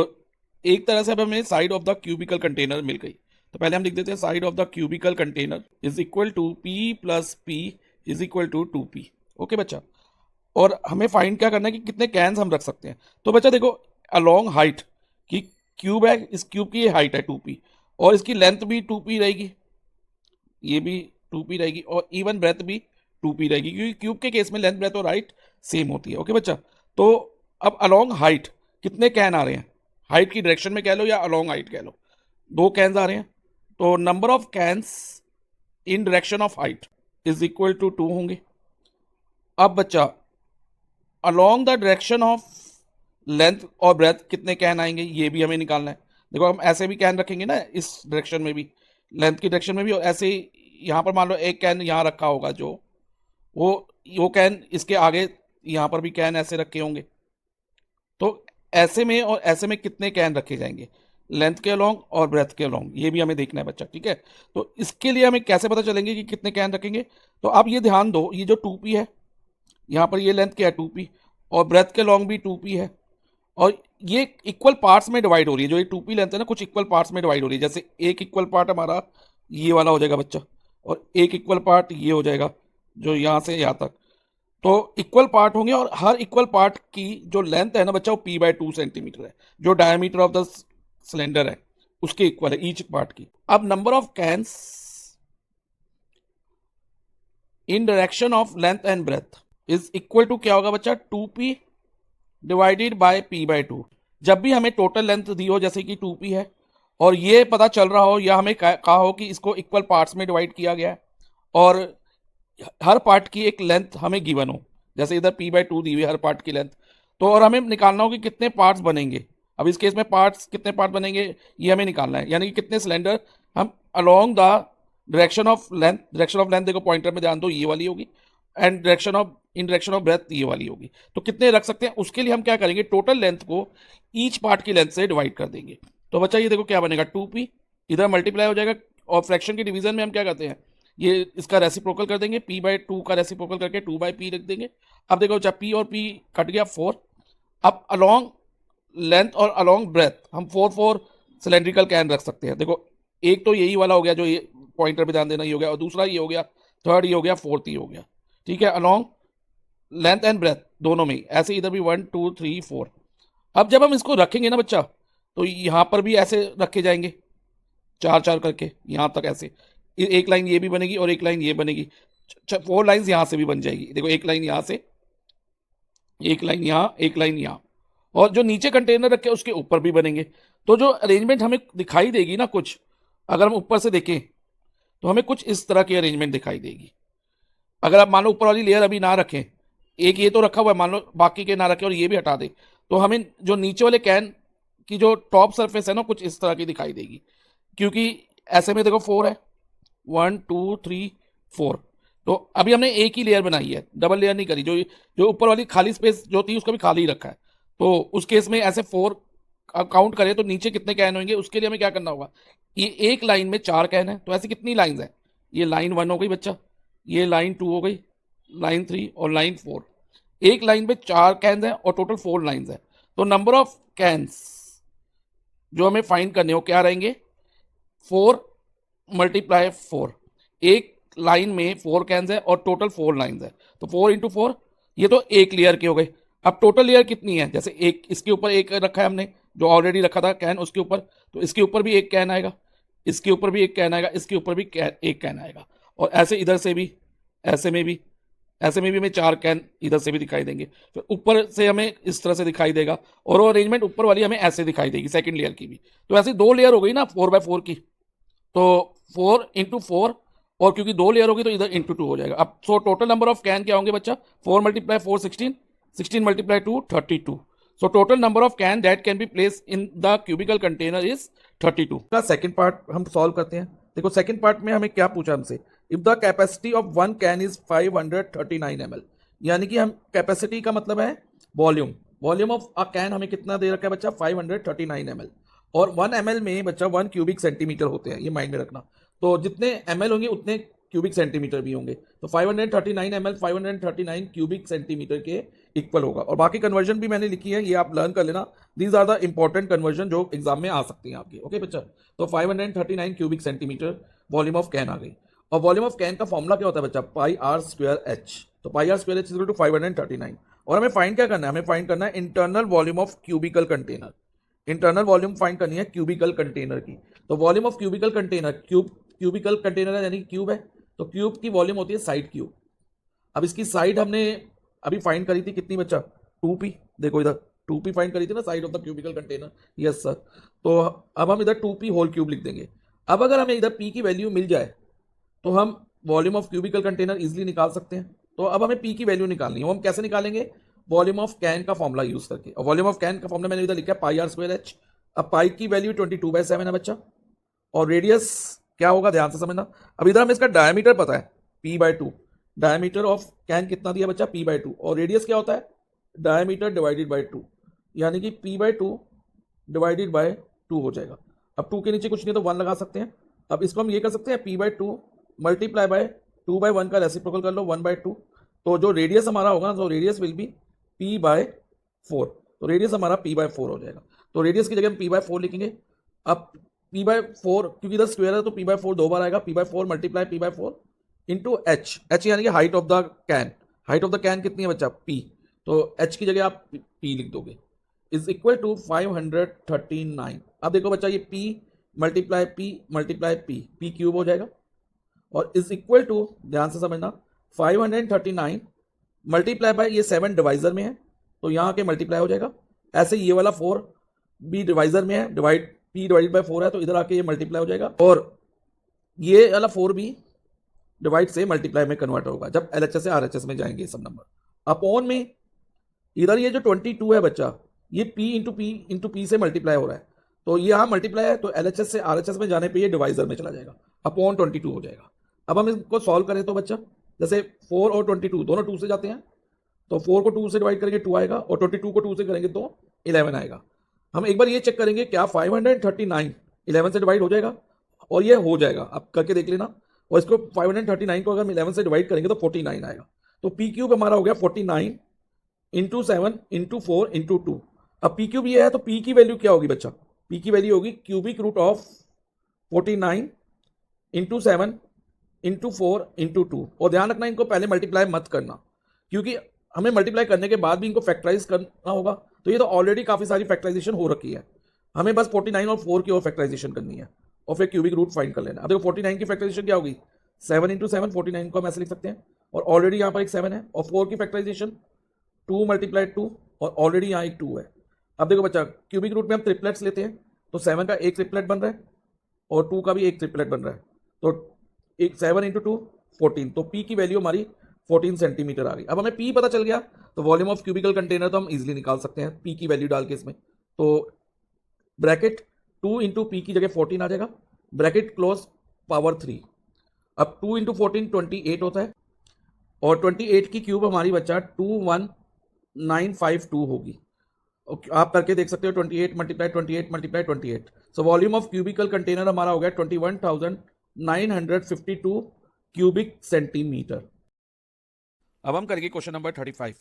एक तरह से अब हमें side of the cubical container मिल गई। तो पहले हम लिख देते हैं side of the cubical container is equal to P plus P is equal to 2P। Okay बच्चा, और हमें फाइंड क्या करना है कि कितने कैन्स हम रख सकते हैं। तो बच्चा देखो, अलोंग हाइट की क्यूब है, इस क्यूब की हाइट है 2P और इसकी लेंथ भी 2P रहेगी, ये भी 2P रहेगी और इवन ब्रेथ भी 2P रहेगी, क्योंकि क्यूब के केस में लेंथ ब्रेथ और हाइट सेम होती है। ओके बच्चा, तो अब अलोंग हाइट कितने कैन आ रहे हैं, हाइट की डायरेक्शन में कह लो या अलोंग हाइट कह लो, 2 कैन्स आ रहे हैं। तो number of cans in direction of height is equal to 2 होंगे। अब बच्चा along the direction of length और ब्रेथ कितने कैन आएंगे, ये भी हमें निकालना है। देखो हम ऐसे भी कैन रखेंगे ना, इस डायरेक्शन में भी, लेंथ की डायरेक्शन में भी, और ऐसे यहाँ पर मान लो एक कैन यहाँ रखा होगा, जो वो कैन इसके आगे यहाँ पर भी कैन ऐसे रखे होंगे। तो ऐसे में और ऐसे में कितने कैन रखे जाएंगे, लेंथ के अलोंग और ब्रेथ के अलोंग, ये भी हमें देखना है बच्चा। ठीक है, तो इसके लिए हमें कैसे पता चलेंगे कि कितने कैन रखेंगे। तो आप ये ध्यान दो, ये जो 2P है, यहाँ पर ये लेंथ क्या है 2P और ब्रेथ के लॉन्ग भी 2P है और ये इक्वल पार्ट्स में डिवाइड हो रही है। जो ये 2P लेंथ है ना, कुछ इक्वल पार्ट्स में डिवाइड हो रही है। जैसे एक इक्वल पार्ट हमारा ये वाला हो जाएगा बच्चा और एक इक्वल पार्ट ये हो जाएगा जो यहाँ से यहाँ तक। तो इक्वल पार्ट होंगे और हर इक्वल पार्ट की जो लेंथ है ना बच्चा, वो P/2 सेंटीमीटर है, जो डायमीटर ऑफ द सिलेंडर है उसके इक्वल है ईच पार्ट की। अब number of cans in direction of length and breadth is equal to क्या होगा बच्चा, 2P डिवाइडेड बाय P/2। जब भी हमें टोटल लेंथ दी हो, जैसे कि 2P है और ये पता चल रहा हो या हमें कहा हो कि इसको इक्वल पार्ट्स में डिवाइड किया गया है और हर पार्ट की एक लेंथ हमें गिवन हो, जैसे इधर P/2 दी हुई हर पार्ट की लेंथ, तो और हमें निकालना हो कि कितने पार्ट्स बनेंगे। अब इस केस में पार्ट्स कितने पार्ट बनेंगे ये हमें निकालना है, यानी कि कितने सिलेंडर हम along the direction of length, direction of length देखो पॉइंटर में ध्यान दो, ये वाली होगी, and direction of in direction of breadth ये वाली होगी। तो कितने रख सकते हैं, उसके लिए हम क्या करेंगे, टोटल लेंथ को ईच पार्ट की लेंथ से डिवाइड कर देंगे। तो बच्चा ये देखो क्या बनेगा, 2P इधर मल्टीप्लाई हो जाएगा और फ्रैक्शन की डिवीजन में हम क्या करते हैं, ये इसका रेसिप्रोकल कर देंगे, P/2 का रेसिप्रोकल करके 2/P रख देंगे। अब देखो जब P और P कट गया 4। अब अलोंग लेंथ और अलोंग ब्रेथ हम 4 सिलेंड्रिकल कैन रख सकते हैं। देखो एक तो यही वाला हो गया, जो ये पॉइंटर पे ध्यान देना ही हो गया, और दूसरा ये हो गया, थर्ड ये हो गया, फोर्थ ये हो गया। ठीक है, अलोंग लेंथ एंड ब्रेथ दोनों में, ऐसे इधर भी 1 2 3 4। अब जब हम इसको रखेंगे ना बच्चा, तो यहाँ पर भी ऐसे रखे जाएंगे 4 करके, यहाँ तक ऐसे एक लाइन ये भी बनेगी और एक लाइन ये बनेगी, 4 लाइन्स यहाँ से भी बन जाएगी। देखो एक लाइन यहाँ से, एक लाइन यहाँ, एक लाइन यहाँ, और जो नीचे कंटेनर रखे उसके ऊपर भी बनेंगे। तो जो अरेंजमेंट हमें दिखाई देगी ना, कुछ अगर हम ऊपर से देखें तो हमें कुछ इस तरह की अरेंजमेंट दिखाई देगी। अगर आप मान लो ऊपर वाली लेयर अभी ना रखें, एक ये तो रखा हुआ है, मान लो बाकी के ना रखें और ये भी हटा दे, तो हमें जो नीचे वाले कैन की जो टॉप सरफेस है ना, कुछ इस तरह की दिखाई देगी। क्योंकि ऐसे में देखो 4 है, 1 2 3 4। तो अभी हमने एक ही लेयर बनाई है, डबल लेयर नहीं करी। जो जो ऊपर वाली खाली स्पेस जो थी उसको भी खाली ही रखा है। तो उस केस में ऐसे 4 काउंट करें तो नीचे कितने कैन होंगे, उसके लिए हमें क्या करना होगा, ये एक लाइन में 4 कैन है, तो ऐसे कितनी लाइंस है, ये लाइन 1 हो गई बच्चा, ये लाइन 2 हो गई, लाइन 3 और लाइन 4। एक लाइन में 4 कैन है और टोटल 4 लाइंस है। तो नंबर ऑफ कैन्स जो हमें फाइंड करने हो क्या रहेंगे, 4 × 4। एक लाइन में 4 कैन्स है और टोटल 4 लाइंस है, तो 4 × 4, ये तो एक लेयर के हो गए। अब टोटल लेयर कितनी है, जैसे एक इसके ऊपर एक रखा है हमने, जो ऑलरेडी रखा था कैन उसके ऊपर, तो इसके ऊपर भी एक कैन आएगा, इसके ऊपर भी एक कैन आएगा, इसके ऊपर भी एक कैन आएगा, और ऐसे इधर से भी, ऐसे में भी, ऐसे में भी हमें 4 कैन इधर से भी दिखाई देंगे। फिर ऊपर से हमें इस तरह से दिखाई देगा, और वो अरेंजमेंट ऊपर वाली हमें ऐसे दिखाई देगी सेकंड लेयर की भी। तो ऐसे 2 लेयर हो गई ना 4x4 की, तो 4 × 4, और क्योंकि 2 लेयर होगी तो इधर × 2 हो जाएगा। अब so total number of can क्या होंगे बच्चा, 4 × 4 16, 16 multiplied to 32. So total number of can that can be placed in the cubical container is 32. का सेकंड पार्ट हम सॉल्व करते हैं. देखो सेकंड पार्ट में हमें क्या पूछा हमसे, if the capacity of one can is 539 ml, यानी कि हम कैपेसिटी का मतलब है volume. Volume of a can हमें कितना दे रखा है बच्चा, 539 ml. और 1 ml में बच्चा 1 क्यूबिक सेंटीमीटर होते हैं, ये माइंड में रखना. तो जितने ml होंगे उतने क्यूबिक सेंटीमीटर भी होंगे. तो 539 ml 539 क्यूबिक सेंटीमीटर के इक्वल होगा. और बाकी कन्वर्जन भी मैंने लिखी है, ये आप लर्न कर लेना. These are the important conversion जो एग्जाम में आ सकती हैं आपके. ओके बच्चा, तो 539 cubic centimetre volume of can आ गई. और वॉल्यूम ऑफ कैन का फॉर्मूला क्या होता है बच्चा, पाई आर स्क्वायर एच. तो pi R square H equal to 539. और हमें फाइंड क्या करना है, हमें फाइंड करना है internal volume of cubical container. Internal volume find करनी है क्यूबिकल कंटेनर की. तो volume of cubical container, cubical container है यानी क्यूब है, तो क्यूब की वॉल्यूम होती है साइड क्यूब. अब इसकी साइड हमने अभी फाइंड करी थी कितनी बच्चा, 2p. देखो इधर 2p फाइंड करी थी ना side of the cubical container. Yes sir. तो अब हम इधर 2p होल क्यूब लिख देंगे. अब अगर हमें इधर p की वैल्यू मिल जाए तो हम volume of cubical container easily निकाल सकते हैं. तो अब हमें p की वैल्यू निकालनी है. वो हम कैसे निकालेंगे, वॉल्यूम ऑफ कैन का फॉर्मूला यूज करके. और वॉल्यूम ऑफ कैन का फॉर्मूला मैंने इधर लिखा है पाई आर स्क्वायर एच. अब पाई की वैल्यू 22/7 है बच्चा. और रेडियस क्या होगा ध्यान से समझना. अब इधर हमें इसका डायमीटर पता है p/2. डायमीटर ऑफ कैन कितना दिया बच्चा, p/2. और रेडियस क्या होता है, डायमीटर डिवाइडेड बाय 2, यानी कि p/2 डिवाइडेड बाय 2 हो जाएगा. अब 2 के नीचे कुछ नहीं तो 1 लगा सकते हैं. अब इसको हम ये कर सकते हैं p/2 मल्टीप्लाई बाय 2/1 का रेसिप्रोकल कर लो 1/2. तो जो रेडियस हमारा होगा, तो रेडियस विल बी p/4. तो रेडियस हमारा p/4 हो जाएगा. तो रेडियस की जगह हम p/4 लिखेंगे. अब p/4 क्योंकि इधर स्क्वायर है तो p/4 दो बार आएगा. p/4 multiply p/4 into h यानी कि height of the can. Height of the can कितनी है बच्चा, p. तो h की जगह आप p लिख दोगे, इज इक्वल टू 539. अब देखो बच्चा ये p मल्टीप्लाई p क्यूब हो जाएगा. और इज इक्वल टू, ध्यान से समझना, 539 मल्टीप्लाई बाय ये 7 डिवाइजर में है तो यहाँ के मल्टीप्लाई हो जाएगा. ऐसे ये वाला 4 भी डिवाइजर में है, p डिवाइडेड बाय 4 है तो इधर आके ये मल्टीप्लाई हो जाएगा. और ये वाला 4 भी डिवाइड से मल्टीप्लाई में कन्वर्ट होगा जब LHS से RHS में जाएंगे सब नंबर. अपॉन में इधर ये जो 22 है बच्चा, ये p इंटू p से मल्टीप्लाई हो रहा है. तो ये यहाँ मल्टीप्लाई है तो LHS से RHS में जाने पे ये डिवाइजर में चला जाएगा, अपॉन 22 हो जाएगा. अब हम इसको सॉल्व करें तो बच्चा, जैसे 4 और 22 दोनों 2 से जाते हैं, तो 4 को 2 से डिवाइड करेंगे 2 आएगा, और 22 को 2 से करेंगे तो 11 आएगा. हम एक बार ये चेक करेंगे क्या 539 11 से डिवाइड हो जाएगा, और ये हो जाएगा. आप करके देख लेना. और इसको 539 को अगर हम 11 से डिवाइड करेंगे तो 49 आएगा. तो p क्यूब हमारा हो गया 49 इंटू 7 इंटू 4 इंटू 2. अब p क्यूब ये है तो p की वैल्यू क्या होगी बच्चा, p की वैल्यू होगी cubic root of 49 into 7 into 4 into 2. और ध्यान रखना इनको पहले मल्टीप्लाई मत करना, क्योंकि हमें मल्टीप्लाई करने के बाद भी इनको फैक्टराइज करना होगा. तो ये तो ऑलरेडी काफ़ी सारी फैक्टराइजेशन हो रखी है, हमें बस 49 और 4 की और फैक्टराइजेशन करनी है और फिर क्यूबिक रूट फाइंड कर लेना. अब देखो 49 की फैक्टराइजेशन क्या होगी, 7 इंटू 7, 49 को हम ऐसे लिख सकते हैं, और ऑलरेडी यहाँ पर एक 7 है. और 4 की फैक्टराइजेशन 2 मल्टीप्लाई 2, और ऑलरेडी यहाँ एक 2 है. अब देखो बच्चा क्यूबिक रूट में हम ट्रिपलेट्स लेते हैं, तो 7 का एक ट्रिपलेट बन रहा है और 2 का भी एक ट्रिपलेट बन रहा है. तो एक 7 इंटू 2 14. तो p की वैल्यू हमारी 14 सेंटीमीटर आ गई. अब हमें p पता चल गया तो वॉल्यूम ऑफ क्यूबिकल कंटेनर तो हम इजीली निकाल सकते हैं p की वैल्यू डाल के इसमें. तो ब्रैकेट 2 इंटू p की जगह 14 आ जाएगा, ब्रैकेट क्लोज, पावर 3. अब 2 इंटू 14 28 होता है, और 28 की क्यूब हमारी बच्चा 21952 होगी. आप करके देख सकते हो 28 multiply 28 multiply 28. So volume of cubical container हमारा हो गया 21,952 क्यूबिक सेंटीमीटर. अब हम करेंगे क्वेश्चन नंबर 35.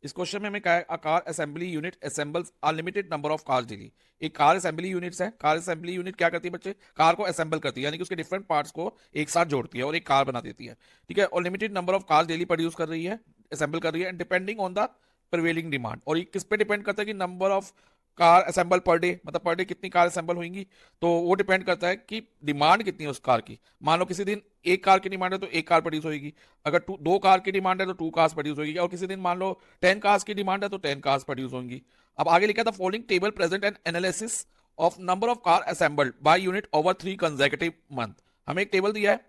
इस क्वेश्चन में हमें क्या है, a car assembly unit assembles a limited number of cars daily. एक कार असेंबली यूनिट्स है. कार असेंबली यूनिट क्या करती है बच्चे, कार को असेंबल करती है, यानी कि उसके डिफरेंट पार्ट्स को एक साथ जोड़ती है और एक कार बना देती है. ठीक है. और limited number of cars daily produce कर रही है, असेंबल कर रही है, and depending on the prevailing demand. और ये किस पे डिपेंड करता है कि number of car assemble per day, मतलब पर डे कितनी कार असेंबल होंगी, तो वो डिपेंड करता है कि डिमांड कितनी है उस कार की. मान लो किसी दिन एक कार की डिमांड है तो एक कार प्रोड्यूस होगी, अगर 2 कार की डिमांड है तो 2 कार्स प्रोड्यूस होगी, और किसी दिन मान लो 10 कार्स की डिमांड है तो 10 कार्स प्रोड्यूस होंगी. अब आगे लिखा था following table present N analysis of number of car assembled by unit over 3 consecutive month. हमें एक टेबल दिया है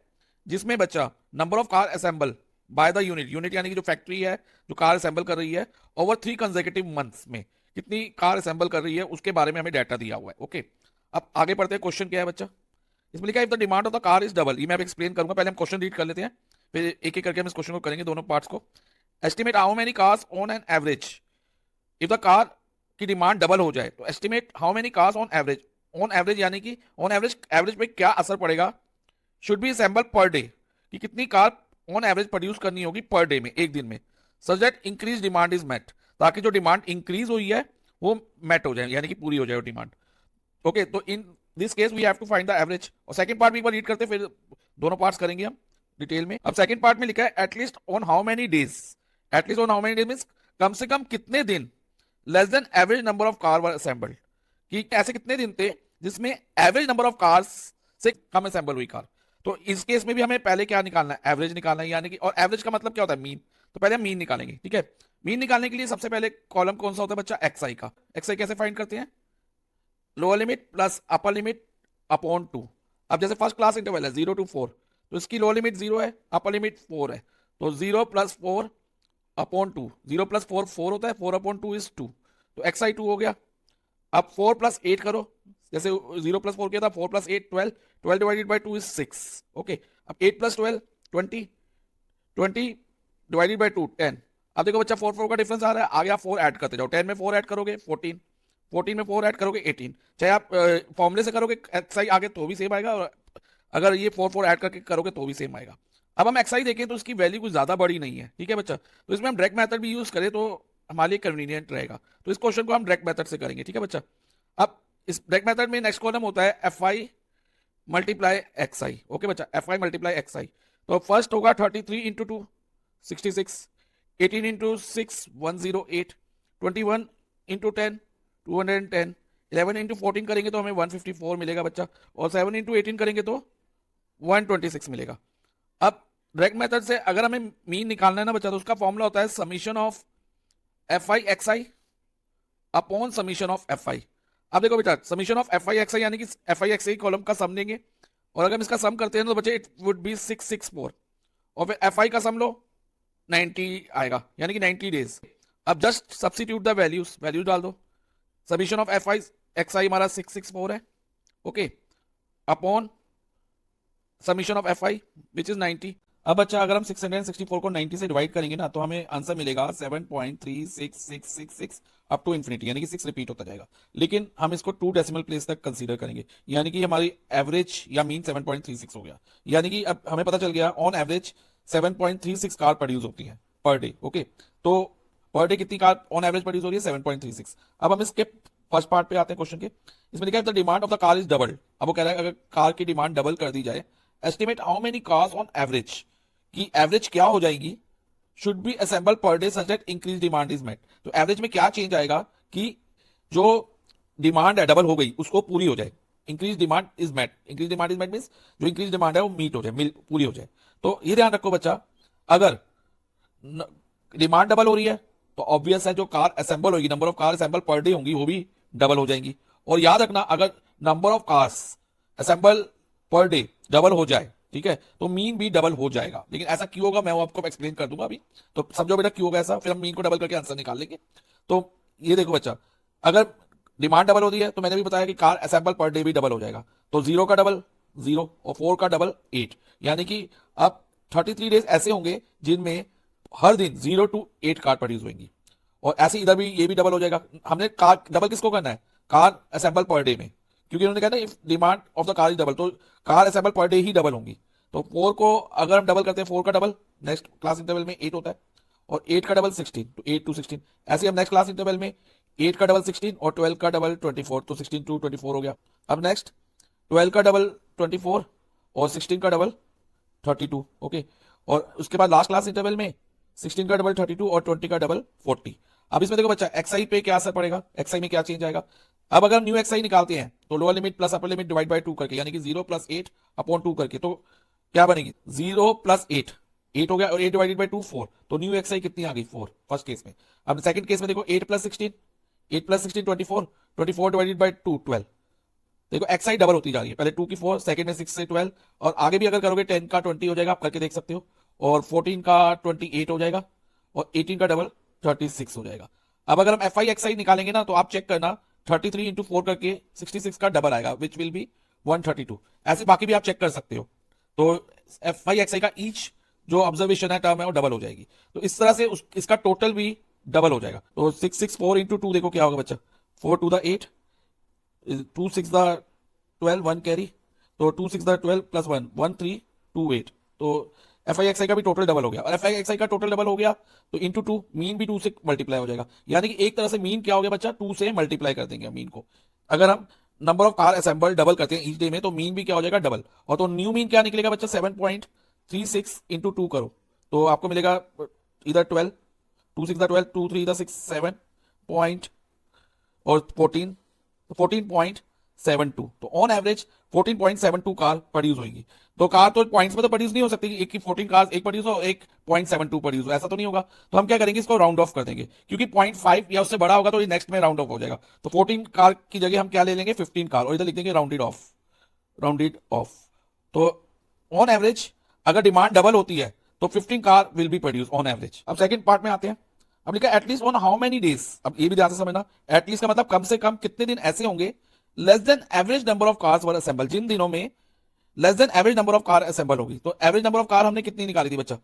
जिसमें बच्चा number of car assemble by the unit, unit यानी कि जो फैक्ट्री है जो कार असेंबल कर रही है, ओवर 3 कंसेक्यूटिव मंथ्स में कितनी कार असेंबल कर रही है उसके बारे में हमें डाटा दिया हुआ है। ओके, अब आगे पढ़ते हैं। क्वेश्चन क्या है बच्चा, इसमें लिखा है if the demand of the car is double, ये मैं अब एक्सप्लेन करूंगा, पहले हम क्वेश्चन रीड कर लेते हैं, फिर एक एक करके हम इस क्वेश्चन को करेंगे दोनों पार्ट्स को। Estimate how many cars on an average, if the car की डिमांड डबल हो जाए तो estimate how many cars on average, on average यानी कि ऑन एवरेज, एवरेज पे क्या असर पड़ेगा, should be assemble per day, कि कितनी कार ऑन एवरेज प्रोड्यूस करनी होगी पर डे में, एक दिन में, such that increase demand is met, ताकि जो डिमांड इंक्रीज हुई है वो मेट हो जाए, यानी कि पूरी हो जाए वो डिमांड। ओके, तो in this case we have to find the average. और सेकंड पार्ट भी एक बार रीड करते हैं, फिर दोनों पार्ट्स करेंगे हम डिटेल में। अब सेकंड पार्ट में लिखा है at least on how many days, at least on how many days means कम से कम कितने दिन, less than average number of car were assembled, कि ऐसे कितने दिन थे जिसमें एवरेज नंबर ऑफ कार्स से कम असेंबल हुई कार। तो इस केस में भी हमें पहले क्या निकालना है, एवरेज निकालना है, यानी कि, और एवरेज का मतलब क्या होता है, मीन, तो पहले हम मीन निकालेंगे। ठीक है, मीन निकालने के लिए सबसे पहले कॉलम कौन सा होता है बच्चा, एक्सआई का। एक्सआई कैसे फाइंड करते हैं, lower limit plus upper limit upon 2। अब जैसे फर्स्ट क्लास इंटरवल है 0 to 4, तो इसकी लोअर लिमिट 0 है, अपर लिमिट 4 है, तो 0 + 4 अपॉन 2, 0 + 4 4 होता है, 4 अपॉन 2 इज 2, तो एक्सआई 2 हो गया। अब 4 + 8 करो, जैसे 0 + 4 किया था, 4 + 8 12, 12 डिवाइडेड बाई 2 इज 6। ओके, अब 8 + 12 20, 20 डिवाइडेड बाई 2 10। अब देखो बच्चा 4 4 का डिफरेंस आ रहा है, आगे आप 4 ऐड करते जाओ, 10 में 4 ऐड करोगे 14, 14 में 4 ऐड करोगे 18, चाहे आप फॉर्मूले से करोगे एक्सआई आगे तो भी सेम आएगा, और अगर ये 4 4 ऐड करके करोगे तो भी सेम आएगा। अब हम एक्सआई देखें तो इसकी वैल्यू कुछ ज्यादा बड़ी नहीं है। ठीक है बच्चा, तो इसमें हम डायरेक्ट मेथड भी यूज करें तो हमारे लिए कन्वीनियंट रहेगा, तो इस क्वेश्चन को हम डायरेक्ट मेथड से करेंगे। ठीक है बच्चा, अब इस डायरेक्ट मेथड में नेक्स्ट कॉलम होता है F I multiply x I. Okay बच्चा, एफ आई मल्टीप्लाई एक्स आई, तो फर्स्ट होगा 33 इंटू 2 66, 18 इंटू 6 108, 21 इंटू 10 210, 11 इंटू 14 करेंगे तो हमें 154 मिलेगा बच्चा, और 7 इंटू 18 करेंगे तो 126 मिलेगा। अब डायरेक्ट मेथड से अगर हमें मीन निकालना है ना बच्चा, तो उसका फॉर्मूला होता है summation of F I X I upon summation of F I. अब देखो बेटा, summation of F I X I यानी कि F I X I column का सम लेंगे, और अगर हम इसका सम करते हैं तो बच्चे इट वुड बी 664, और फिर एफ आई का सम लो 90 आएगा, यानी कि 90 डेज। अब just substitute the values, values डाल दो, summation of F I X I हमारा 664 है, okay, upon summation of F I which is 90। अब बच्चा अगर हम 664 को 90 से डिवाइड करेंगे ना, तो हमें आंसर मिलेगा 7.36666 अप टू इन्फिनिटी, यानी कि 6 रिपीट होता जाएगा, लेकिन हम इसको 2 डेसिमल प्लेस तक कंसीडर करेंगे, यानी कि हमारी एवरेज या मीन 7.36 हो गया, यानी कि अब हमें पता चल गया ऑन एवरेज 7.36 कार प्रोड्यूस होती है पर डे। ओके, तो पर डे कितनी कार ऑन एवरेज प्रोड्यूस हो रही है, 7.36। अब हम इसके फर्स्ट पार्ट पे आते हैं क्वेश्चन के, इसमें लिखा है the demand of the car is double. अब वो कह रहा है अगर कार की डिमांड डबल कर दी जाए, estimate how many cars on average, की एवरेज क्या हो जाएगी, should be assemble per day such that increase demand is met. तो एवरेज में क्या चेंज आएगा कि जो डिमांड है डबल हो गई उसको पूरी हो जाए, increase demand is met, increase demand is met means जो इंक्रीज डिमांड है वो मीट हो जाए, पूरी हो जाए। तो ये ध्यान रखो बच्चा, अगर डिमांड डबल हो रही है तो ऑब्वियस है जो कार असेंबल होगी, number of car assemble per day होंगी वो भी डबल हो जाएंगी। और याद रखना अगर number of cars assemble per day double हो जाए, ठीक है, तो मीन भी डबल हो जाएगा। लेकिन ऐसा क्यों होगा मैं वो आपको एक्सप्लेन कर दूंगा अभी, तो समझो बेटा क्यों होगा ऐसा, फिर हम मीन को डबल करके आंसर निकाल लेंगे। तो ये देखो बच्चा, अगर डिमांड डबल होती है तो मैंने भी बताया कि कार असेंबल पर डे भी डबल हो जाएगा, तो 0 का डबल 0 और 4 का डबल 8, यानी कि अब 33 डेज ऐसे होंगे जिनमें हर दिन 0 to 8 कार प्रोड्यूस होंगी। और ऐसे इधर भी ये भी डबल हो जाएगा। हमने कार डबल किसको करना है, कार असेंबल पर डे में, क्योंकि उन्होंने कहा ना if demand of the car is double, तो कार असेंबल पर डे ही डबल होंगी। तो 4 को अगर हम डबल करते हैं, 4 का डबल नेक्स्ट क्लास इंटरवल में 8 होता है, और 8 का डबल 16, तो 8 to 16। ऐसे हम नेक्स्ट क्लास इंटरवल में 8 का डबल 16 और 12 का डबल 24, तो 16 to 24 हो गया। अब नेक्स्ट 12 का डबल 24 और 16 का डबल 32, ओके। और उसके बाद लास्ट क्लास इंटरवल में 16 का डबल 32 और 20 का डबल 40। अब इसमें देखो बच्चा एक्सआई पे क्या असर पड़ेगा, एक्सआई में क्या चेंज आएगा। अब अगर न्यू एक्सआई निकालते हैं तो lower limit plus upper limit divide by 2 करके, यानी कि 0 + 8 अपॉन 2 करके, तो क्या बनेगी 0 + 8, 8 हो गया, और 8 डिवाइडेड बाय 2 4, तो न्यू एक्सआई कितनी आ गई 4 फर्स्ट केस में। अब सेकंड केस में देखो 8 + 16, 8 + 16 24, 24 डिवाइडेड बाय 2 12। देखो एक्सआई डबल होती जा रही है, पहले 2 की 4, सेकंड में 6 से 12, और आगे भी अगर करोगे 10 का 20 हो जाएगा, आप करके देख सकते हो। और 14 का 28 हो जाएगा और 18 का डबल 36 हो जाएगा। अब अगर हम एफ आई एक्स आई निकालेंगे ना तो आप चेक करना 33 इंटू 4 करके 66 का डबल आएगा विच विल बी 132। ऐसे बाकी भी आप चेक कर सकते हो। तो एफ आई एक्स आई का ईच जो ऑब्जर्वेशन है टर्म है वो डबल हो जाएगी। तो इस तरह से इसका टोटल भी डबल हो जाएगा। तो 664 इंटू 2 देखो क्या होगा बच्चा, 4 टू द 8, 2 6 द 12, 1 कैरी, तो 2 6 द 12 प्लस 1 1 3 2 8। तो एफ आई एक्स आई का भी टोटल डबल हो गया और एफ आई एक्स आई का टोटल डबल हो गया तो इंटू 2 मीन भी 2 से मल्टीप्लाई हो जाएगा। यानी कि एक तरह से मीन क्या हो गया बच्चा, 2 से मल्टीप्लाई कर देंगे मीन को। अगर हम number of car assemble double करते हैं ईच डे में तो मीन भी क्या हो जाएगा डबल। और तो न्यू मीन क्या निकलेगा बच्चा, 7.36 इंटू 2 करो तो आपको मिलेगा इधर 12, 2 6 द 12, 2 3 द 6 7 पॉइंट और 14, तो 14.72। तो ऑन एवरेज 14.72 कार प्रोड्यूस होगी। तो कार तो पॉइंट्स में तो प्रोड्यूस नहीं हो सकती कि एक की 14 कार एक प्रोड्यूस हो एक 0.72 प्रोड्यूस हो, ऐसा तो नहीं होगा। तो हम क्या करेंगे, इसको राउंड ऑफ कर देंगे क्योंकि 0.5 या उससे बड़ा होगा तो ये नेक्स्ट में राउंड ऑफ हो जाएगा। तो 14 कार की जगह हम क्या ले लेंगे, 15 कार, और इधर लिख देंगे राउंडेड ऑफ, राउंडेड ऑफ। तो ऑन एवरेज अगर डिमांड डबल होती है तो 15 car will be produce on average. अब सेकंड पार्ट में आते हैं। अब लिखा at least on how many days. अब ये भी ध्यान से समझना, एटलीस्ट का मतलब कम से कम कितने दिन ऐसे होंगे less than average number of cars were assemble, जिन दिनों में less than average number of car assemble होगी। तो एवरेज नंबर ऑफ कार हमने कितनी निकाली थी बच्चा,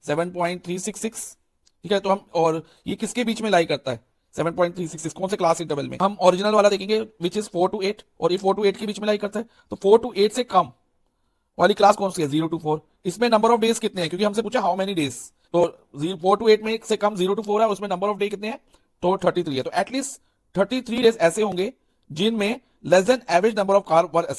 7.366, ठीक है। तो हम, और ये किसके बीच में लाई करता है 7.366, कौन से क्लास इंटरवल में, हम ओरिजिनल वाला देखेंगे विच इज 4 to 8, और ये 4 to 8 के बीच में लाई करता है। तो 4 to 8 से कम वाली क्लास कौन सी है, 0 to 4। इसमें नंबर ऑफ डेज कितने हैं, क्योंकि हमसे पूछा हाउ मेनी डेज। तो 4 to 8 में से कम 0 to 4 है, उसमें नंबर ऑफ डे कितने हैं, तो 33 है। तो एटलीस्ट 33 डेज ऐसे होंगे जिनमें less than average number of car were